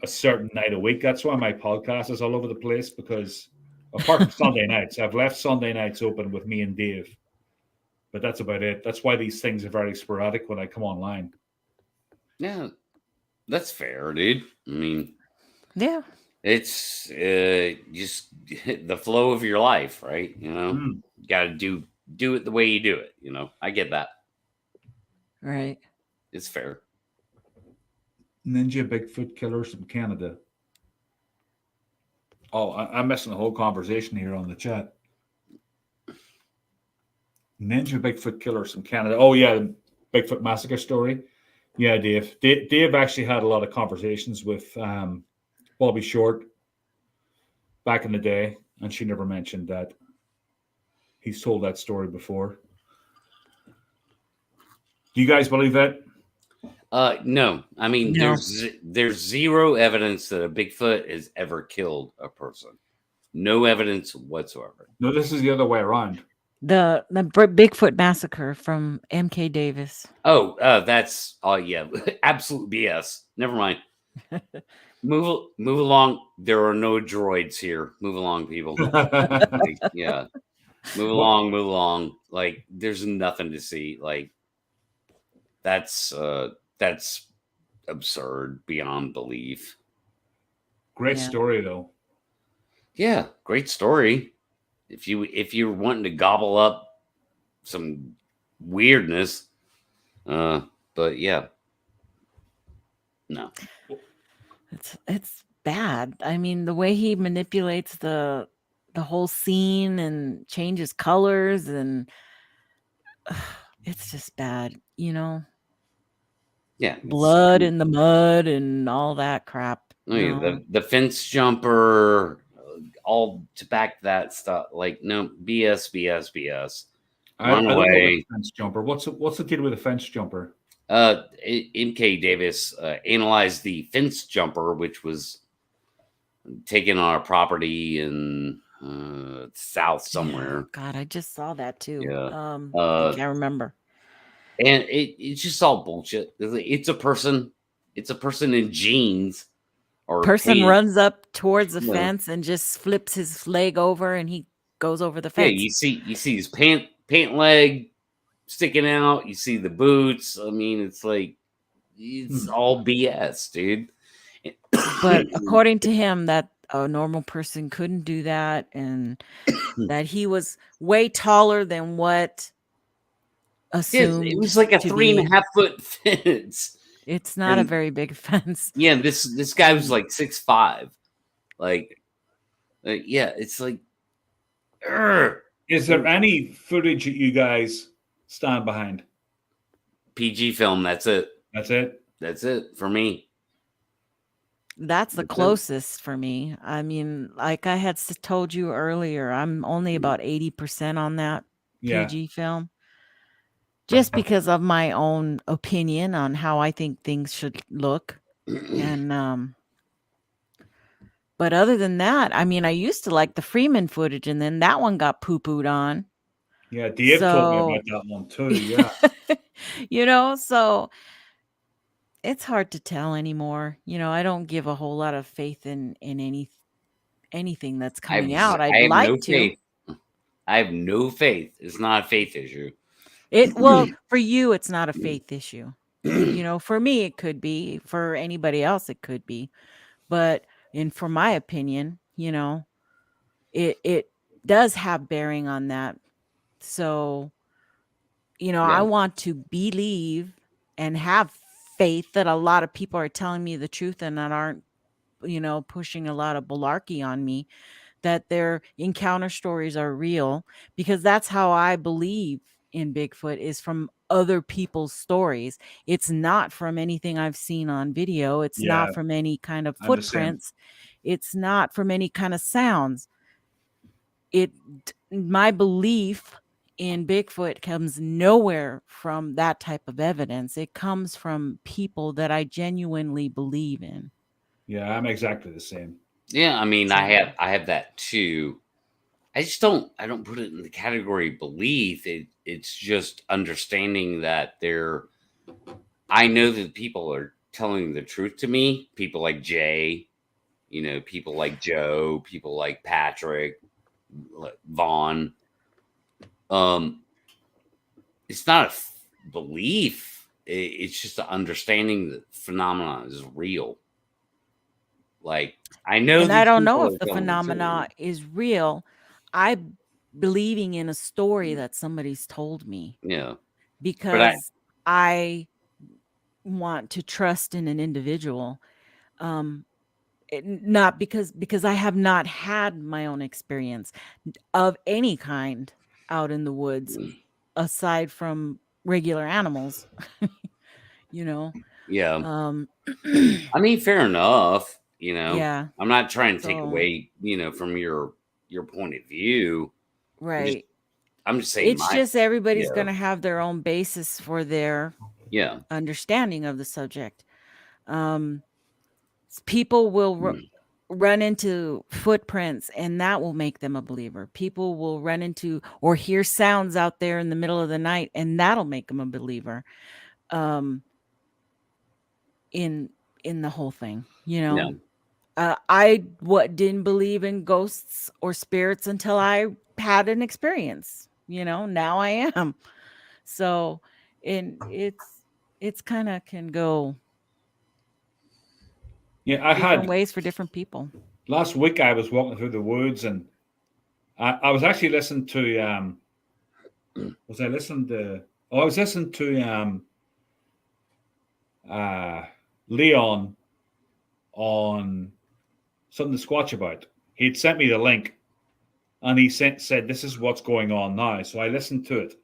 a certain night a week. That's why my podcast is all over the place, because apart from Sunday nights, I've left Sunday nights open with me and Dave, but that's about it. That's why these things are very sporadic when I come online. Yeah, that's fair, dude. I mean, yeah, it's just the flow of your life, right? You got to do it the way you do it. I get that. Right. It's fair. Ninja Bigfoot killers from Canada. Oh, I'm missing the whole conversation here on the chat. Ninja Bigfoot killers from Canada. Oh, yeah, Bigfoot massacre story. Yeah, Dave. Dave actually had a lot of conversations with Bobby Short back in the day, and she never mentioned that he's told that story before. Do you guys believe that? No. I mean, No. there's zero evidence that a Bigfoot has ever killed a person. No evidence whatsoever. No, this is the other way around. The Bigfoot massacre from M.K. Davis. Oh, that's yeah, absolute BS. Never mind. Move along. There are no droids here. Move along, people. Like, yeah, move along. Like, there's nothing to see. Like, that's absurd beyond belief. Great story, though. Yeah, great story. If you're wanting to gobble up some weirdness, but yeah, no. It's bad. I mean, the way he manipulates the whole scene and changes colors, and it's just bad, you know. Yeah, Blood in the mud and all that crap. No. The fence jumper, all to back that stuff. Like, no, BS. Run away. Fence jumper. What's the deal with the fence jumper? M.K. Davis analyzed the fence jumper, which was taken on a property in south somewhere. God, I just saw that too. Yeah. I can't remember. And it's just all bullshit. It's a person. It's a person in jeans. Or person runs up towards the fence and just flips his leg over, and he goes over the fence. Yeah, you see his pant leg sticking out. You see the boots. I mean, it's like, it's all BS, dude. But according to him, that a normal person couldn't do that, and that he was way taller than what assumed. It was like a 3.5 foot fence. It's not a very big fence. Yeah, this guy was like 6'5". Like yeah, it's like. Is there any footage that you guys stand behind? PG film. That's it. That's it. That's it for me. That's the closest for me. I mean, like I had told you earlier, I'm only about 80% on that PG film. Just because of my own opinion on how I think things should look. And but other than that, I mean, I used to like the Freeman footage, and then that one got poo-pooed on. Yeah, Dave told me about that one too. Yeah. You know, so it's hard to tell anymore. You know, I don't give a whole lot of faith in anything that's coming out. I'd like to. Faith. I have no faith. It's not a faith issue. Well, for you, it's not a faith issue. You know, for me, it could be. For anybody else, it could be. But for my opinion, you know, it does have bearing on that. So, you know, I want to believe and have faith that a lot of people are telling me the truth and that aren't, you know, pushing a lot of malarkey on me, that their encounter stories are real, because that's how I believe in Bigfoot, is from other people's stories. It's not from anything I've seen on video. It's not from any kind of footprints. It's not from any kind of sounds. My belief in Bigfoot comes nowhere from that type of evidence. It comes from people that I genuinely believe in. Yeah, I'm exactly the same. Yeah, I mean, I have that too. I don't put it in the category of belief. It's just understanding that I know that people are telling the truth to me. People like Jay, you know, people like Joe, people like Patrick, Vaughn. It's not a belief. It's just an understanding that phenomenon is real. Like, I know, and I don't know if the phenomena is real. I'm believing in a story that somebody's told me. Yeah. Because I want to trust in an individual. Not because I have not had my own experience of any kind out in the woods, aside from regular animals. You know? Yeah. I mean, fair enough. You know, Yeah. I'm not trying to take So, away, from your point of view. right. I'm just saying It's just everybody's yeah, going to have their own basis for their yeah, understanding of the subject. People will run into footprints, and that will make them a believer. People will run into or hear sounds out there in the middle of the night, and that'll make them a believer. In the whole thing, yeah. I didn't believe in ghosts or spirits until I had an experience. Now I am. So, and it's kind of can go Yeah, I different had ways for different people. last week. I was walking through the woods, and I was actually listening to. Was I listening to? Oh, I was listening to Leon on something to Squatch about. He'd sent me the link, and he said, "This is what's going on now." So I listened to it.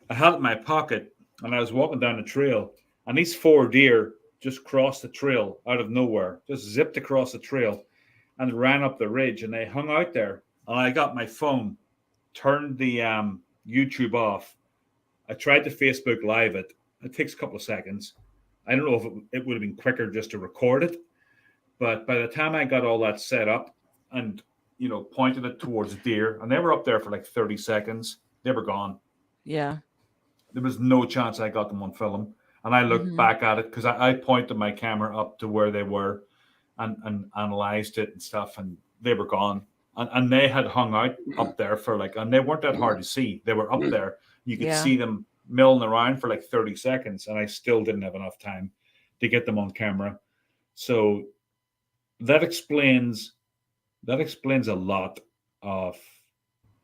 I had it in my pocket, and I was walking down the trail, and these 4 deer just crossed the trail out of nowhere, just zipped across the trail, and ran up the ridge, and they hung out there. And I got my phone, turned the YouTube off. I tried to Facebook Live it. It takes a couple of seconds. I don't know if it would have been quicker just to record it, but by the time I got all that set up and pointed it towards deer, and they were up there for like 30 seconds, they were gone. Yeah. There was no chance I got them on film. And I looked back at it because I pointed my camera up to where they were and analyzed it and stuff, and they were gone. And they had hung out up there for and they weren't that hard to see. They were up there. You could see them milling around for like 30 seconds, and I still didn't have enough time to get them on camera. So that explains a lot of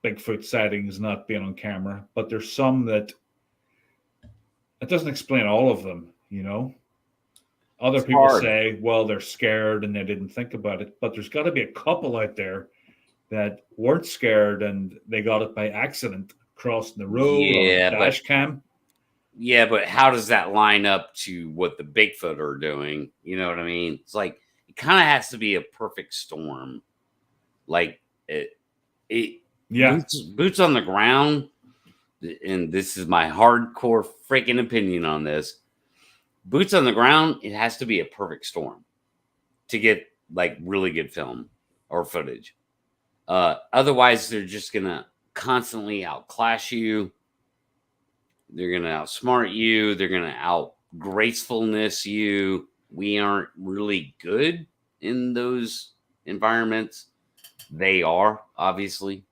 Bigfoot sightings not being on camera, but there's some that it doesn't explain all of them, Other people say, well, they're scared and they didn't think about it, but there's got to be a couple out there that weren't scared and they got it by accident, crossing the road on a dash cam. Yeah, but how does that line up to what the Bigfoot are doing? You know what I mean? It's like it kind of has to be a perfect storm. Like boots on the ground. And this is my hardcore freaking opinion on this. Boots on the ground, it has to be a perfect storm to get like really good film or footage. Otherwise, they're just gonna constantly outclass you. They're gonna outsmart you. They're gonna out gracefulness you. We aren't really good in those environments. They are, obviously.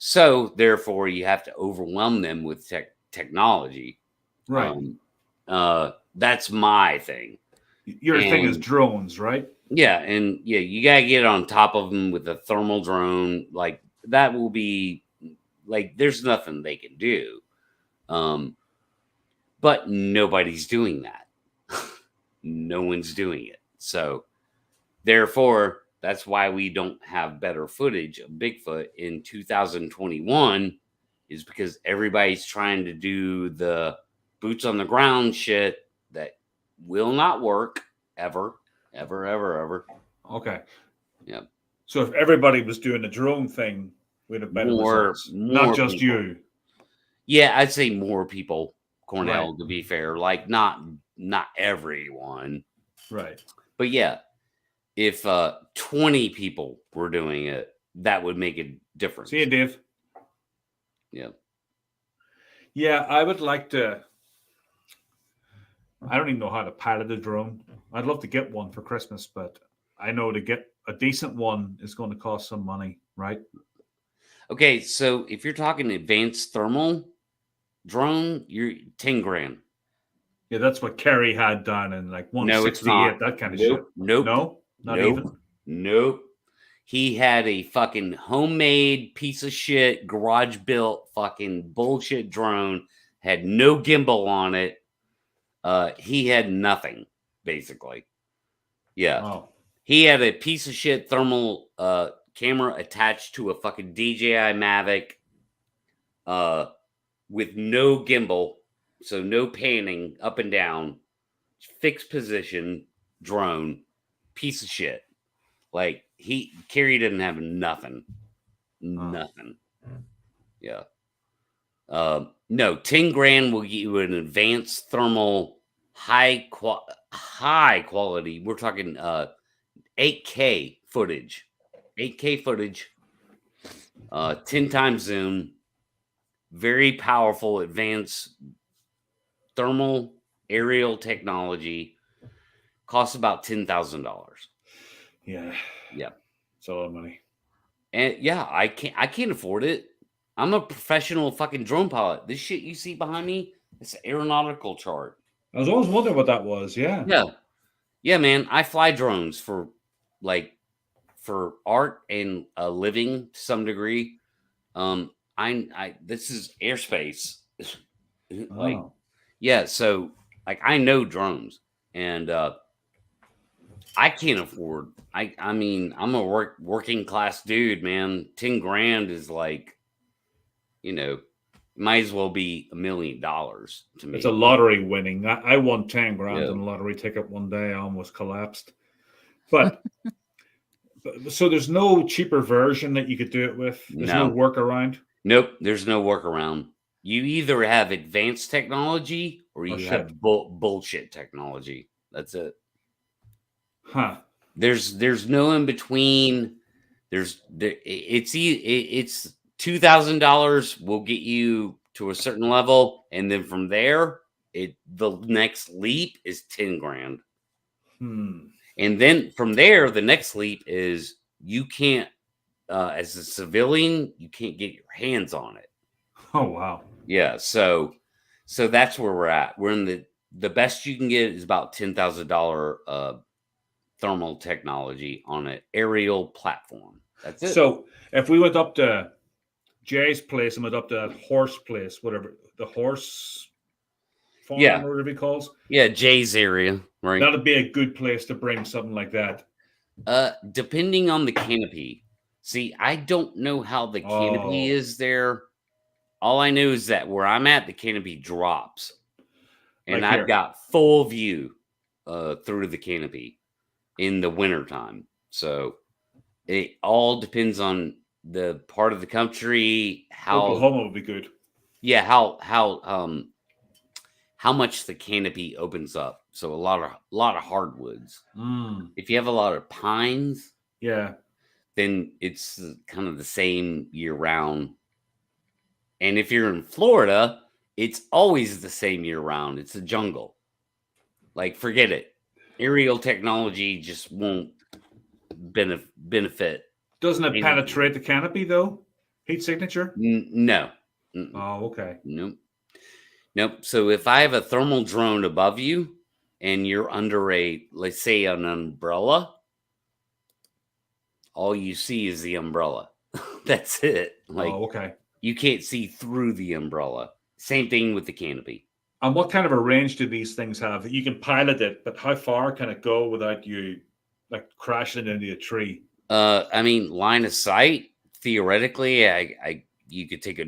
So, therefore, you have to overwhelm them with technology. Right. That's my thing. Your thing is drones, right? Yeah. And you got to get on top of them with a thermal drone. Like, that will be, like, there's nothing they can do. But nobody's doing that. No one's doing it. So, therefore, that's why we don't have better footage of Bigfoot in 2021 is because everybody's trying to do the boots on the ground shit that will not work ever. Okay. Yeah. So if everybody was doing the drone thing, we'd have better results. Not just people. you. Yeah, I'd say more people, Cornell, to be fair. Like not everyone. Right. But yeah. If 20 people were doing it, that would make a difference. See you, Dave. Yeah. Yeah, I would like to. I don't even know how to pilot a drone. I'd love to get one for Christmas, but I know to get a decent one is going to cost some money, right? Okay, so if you're talking advanced thermal drone, you're 10 grand. Yeah, that's what Kerry had done in like 168, that kind of shit. Nope. No? Not even? Nope. He had a fucking homemade piece of shit, garage built fucking bullshit drone, had no gimbal on it. He had nothing, basically. Yeah. Oh. He had a piece of shit thermal camera attached to a fucking DJI Mavic with no gimbal, so no panning up and down, fixed position drone. piece of shit. Like Kerry didn't have nothing. Nothing. Yeah. No, 10 grand will get you an advanced thermal high quality. We're talking 8K footage. 8K footage. 10 times zoom. Very powerful advanced thermal aerial technology. Costs about $10,000. Yeah. Yeah. It's a lot of money. And yeah, I can't afford it. I'm a professional fucking drone pilot. This shit you see behind me, it's an aeronautical chart. I was always wondering what that was. Yeah. Yeah. Yeah, man. I fly drones for art and a living to some degree. This is airspace. Like, yeah, so like I know drones, and I can't afford. I mean, I'm a working class dude, man. 10 grand is like, might as well be $1 million to me. It's a lottery winning. I won 10 grand in a lottery ticket one day. I almost collapsed. But so there's no cheaper version that you could do it with? There's no workaround? Nope, there's no workaround. You either have advanced technology or you have bullshit technology. That's it. Huh. There's no in between. It's $2,000 will get you to a certain level, and then from there, the next leap is 10 grand. And then from there, the next leap is you can't, as a civilian, you can't get your hands on it. Oh wow. Yeah, so that's where we're at. We're in the best you can get is about $10,000 thermal technology on an aerial platform. That's it. So if we went up to Jay's place and went up to that horse place, whatever the horse farm, or whatever he calls. Yeah, Jay's area, right? That'd be a good place to bring something like that. Depending on the canopy. See, I don't know how the canopy is there. All I know is that where I'm at, the canopy drops. And like I've got full view through the canopy in the wintertime. So it all depends on the part of the country. How Oklahoma would be good. Yeah, how much the canopy opens up. So a lot of hardwoods. If you have a lot of pines, then it's kind of the same year round. And if you're in Florida, it's always the same year round. It's a jungle. Like, forget it. Aerial technology just won't benefit. Doesn't it penetrate the canopy, though? Heat signature? No. Oh, okay. Nope. So if I have a thermal drone above you and you're under let's say an umbrella, all you see is the umbrella. That's it. Like, okay. You can't see through the umbrella. Same thing with the canopy. And what kind of a range do these things have? You can pilot it, but how far can it go without you like crashing into a tree? I mean, line of sight, theoretically, you could take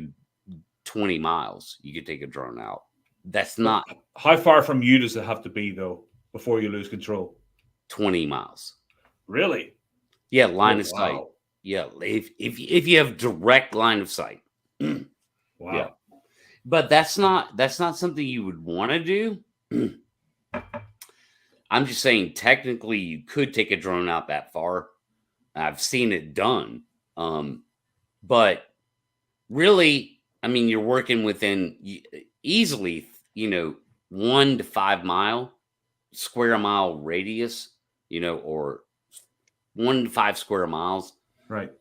20 miles. You could take a drone out. That's not. How far from you does it have to be, though, before you lose control? 20 miles. Really? Yeah, line of sight. Yeah, if you have direct line of sight. Wow. Yeah. But that's not something you would want to do. I'm just saying, technically, you could take a drone out that far. I've seen it done. But really, I mean, you're working within easily, 1 to 5 square mile radius, or 1 to 5 square miles. Right.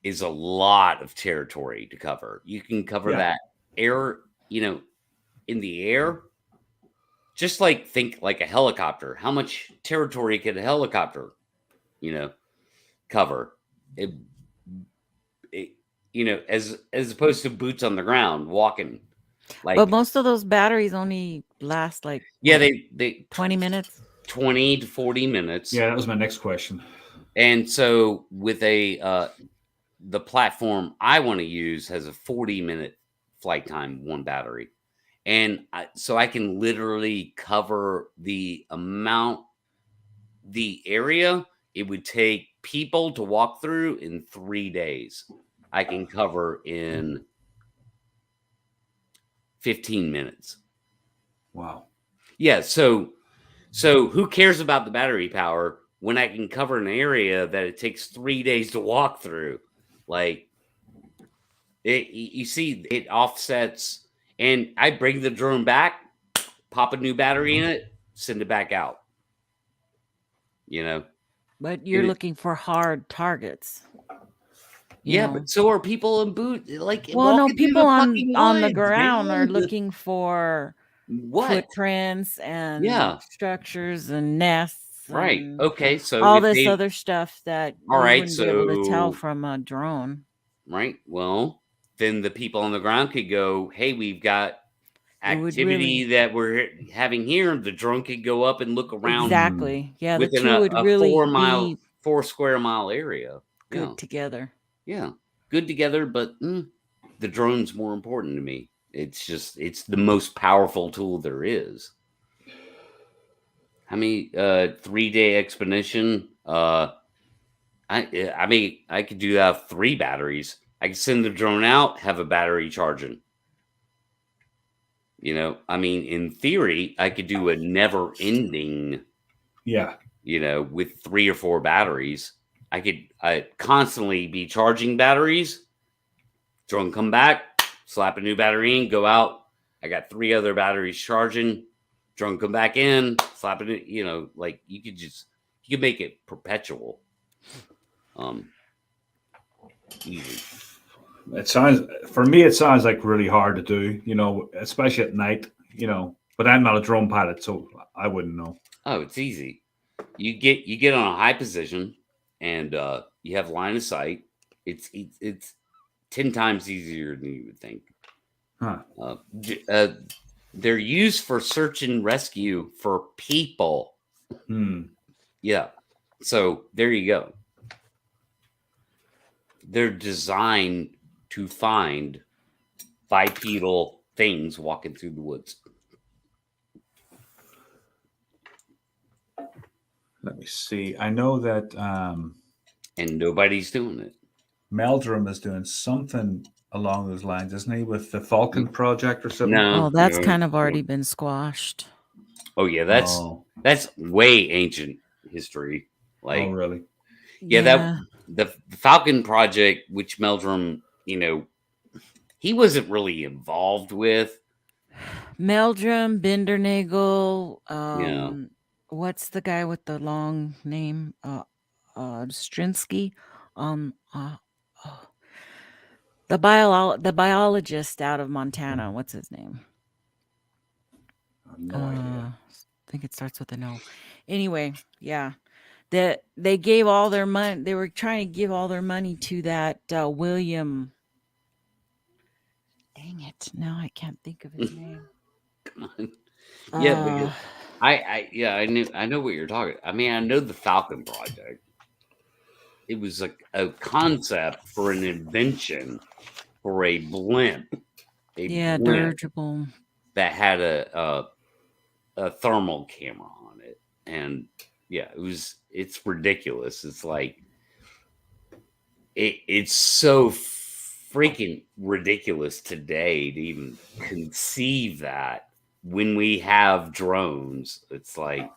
Is a lot of territory to cover. You can cover that air, in the air. Just think like a helicopter. How much territory could a helicopter, cover? As opposed to boots on the ground walking. But most of those batteries only last they 20 minutes. 20 to 40 minutes. Yeah, that was my next question. And so with the platform I want to use has a 40-minute flight time, one battery. And so I can literally cover the amount the area it would take people to walk through in 3 days. I can cover in 15 minutes. Wow. Yeah, so who cares about the battery power when I can cover an area that it takes 3 days to walk through? Like, you see, it offsets, and I bring the drone back, pop a new battery in it, send it back out. You know? But you're looking for hard targets. Yeah, but so are people in boot. Like, well, no, people on the woods, ground man. are looking for footprints and structures and nests. Right. And okay. So all this other stuff that all you right, wouldn't be able to tell from a drone. Right. Well, then the people on the ground could go, hey, we've got activity that we're having here. The drone could go up and look around. Exactly. Yeah. Within the two would really 4 square mile area. Good together. Yeah. Good together. But the drone's more important to me. It's the most powerful tool there is. How many 3-day expedition? I mean, I could do that with 3 batteries. I could send the drone out, have a battery charging. You know, I mean, in theory, I could do a never ending. Yeah. You know, with 3 or 4 batteries, I could constantly be charging batteries. Drone come back, slap a new battery in, go out. I got 3 other batteries charging. Drone come back in, slap it. You know, like you could make it perpetual. Easy. It sounds like really hard to do, you know, especially at night, you know, but I'm not a drone pilot, so I wouldn't know. Oh, it's easy. You get on a high position and you have line of sight. It's 10 times easier than you would think. Huh. They're used for search and rescue for people. Yeah. So there you go. They're designed to find bipedal things walking through the woods. Let me see. I know that and nobody's doing it. Meldrum is doing something along those lines, isn't he, with the Falcon Project or something? No, that's kind of already been squashed. Oh yeah, that's way ancient history. Like, oh really? Yeah, that the Falcon Project, which Meldrum, you know, he wasn't really involved with. Meldrum, Bindernagel, what's the guy with the long name? Strinsky. The biologist out of Montana. What's his name? I have no idea. I think it starts with an O. Anyway, yeah. That they gave all their money. They were trying to give all their money to that William. Dang it! Now I can't think of his name. Come on. Yeah, I know what you're talking. I mean, I know the Falcon Project. It was a concept for an invention for a blimp. Dirigible that had a thermal camera on it, and it's ridiculous. It's like it's so freaking ridiculous today to even conceive that when we have drones. It's like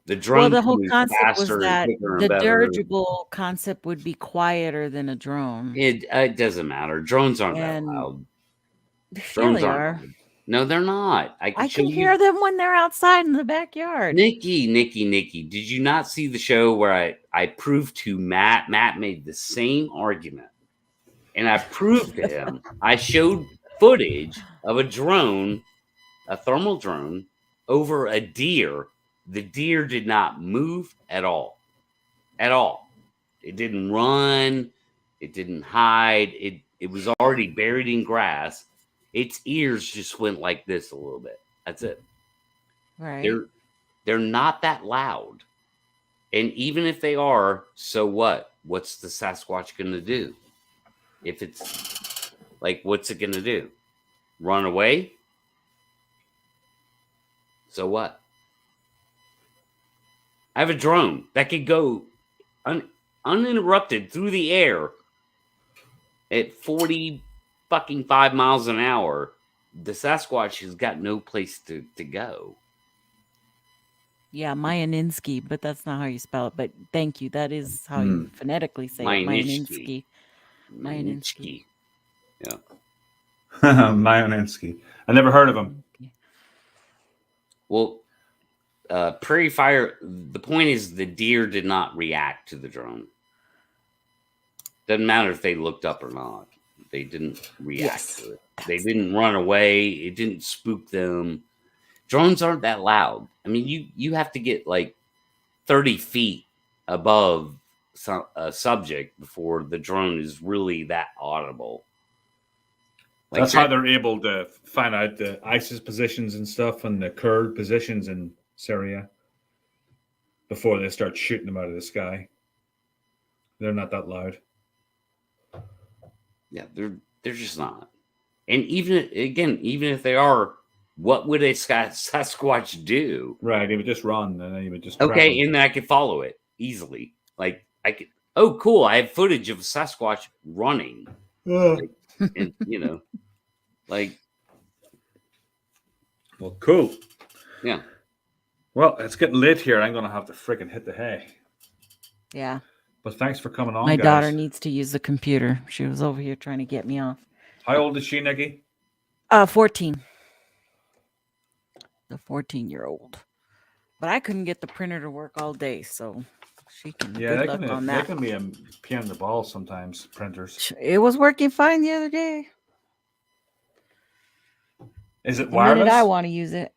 the drone. Well, the whole concept was that the dirigible concept would be quieter than a drone. It doesn't matter. Drones aren't that loud. Drones are. No, they're not. I can hear them when they're outside in the backyard. Nikki, did you not see the show where I proved to Matt? Matt made the same argument, and I proved to him. I showed footage of a drone, a thermal drone, over a deer. The deer did not move at all. At all. It didn't run. It didn't hide. It was already buried in grass. Its ears just went like this a little bit. That's it. Right. They're not that loud. And even if they are, so what? What's the Sasquatch going to do? If it's like, what's it going to do? Run away? So what? I have a drone that could go uninterrupted through the air at 5 miles an hour. The Sasquatch has got no place to go. Yeah, Mayaninski, but that's not how you spell it. But thank you. That is how you phonetically say it. Mayaninski. Mayaninski. Yeah. Mayaninski. I never heard of him. Well, prairie fire, the point is the deer did not react to the drone. Doesn't matter if they looked up or not. They didn't react to it. They didn't run away. It didn't spook them. Drones aren't that loud. I mean, you have to get like 30 feet above a subject before the drone is really that audible. Like that's how they're able to find out the ISIS positions and stuff and the Kurd positions in Syria before they start shooting them out of the sky. They're not that loud. Yeah, they're just not. And even if they are, what would a Sasquatch do? Right, he would just run, and then he would just okay, and then I could follow it easily. Like I could. Oh, cool! I have footage of a Sasquatch running. Like, and like. Well, cool. Yeah. Well, it's getting late here. I'm gonna have to freaking hit the hay. Yeah. But thanks for coming on. My guys. daughter needs to use the computer. She was over here trying to get me off. How old is she, Nikki? 14. The 14-year-old. But I couldn't get the printer to work all day, so she can good luck on that. They can be a pain in the ball sometimes, printers. It was working fine the other day. Is it wireless? The minute I want to use it.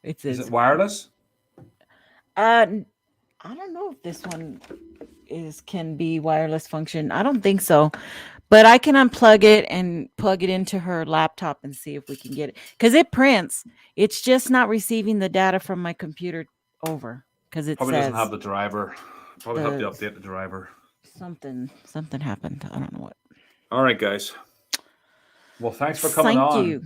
Is it wireless? I don't know if this one can be wireless function. I don't think so. But I can unplug it and plug it into her laptop and see if we can get it. Because it prints. It's just not receiving the data from my computer over. Because it probably says doesn't have the driver. Probably have to update the driver. Something happened. I don't know what. All right, guys. Well, thanks for coming on. Thank you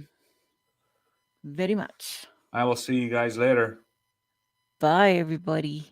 very much. I will see you guys later. Bye, everybody.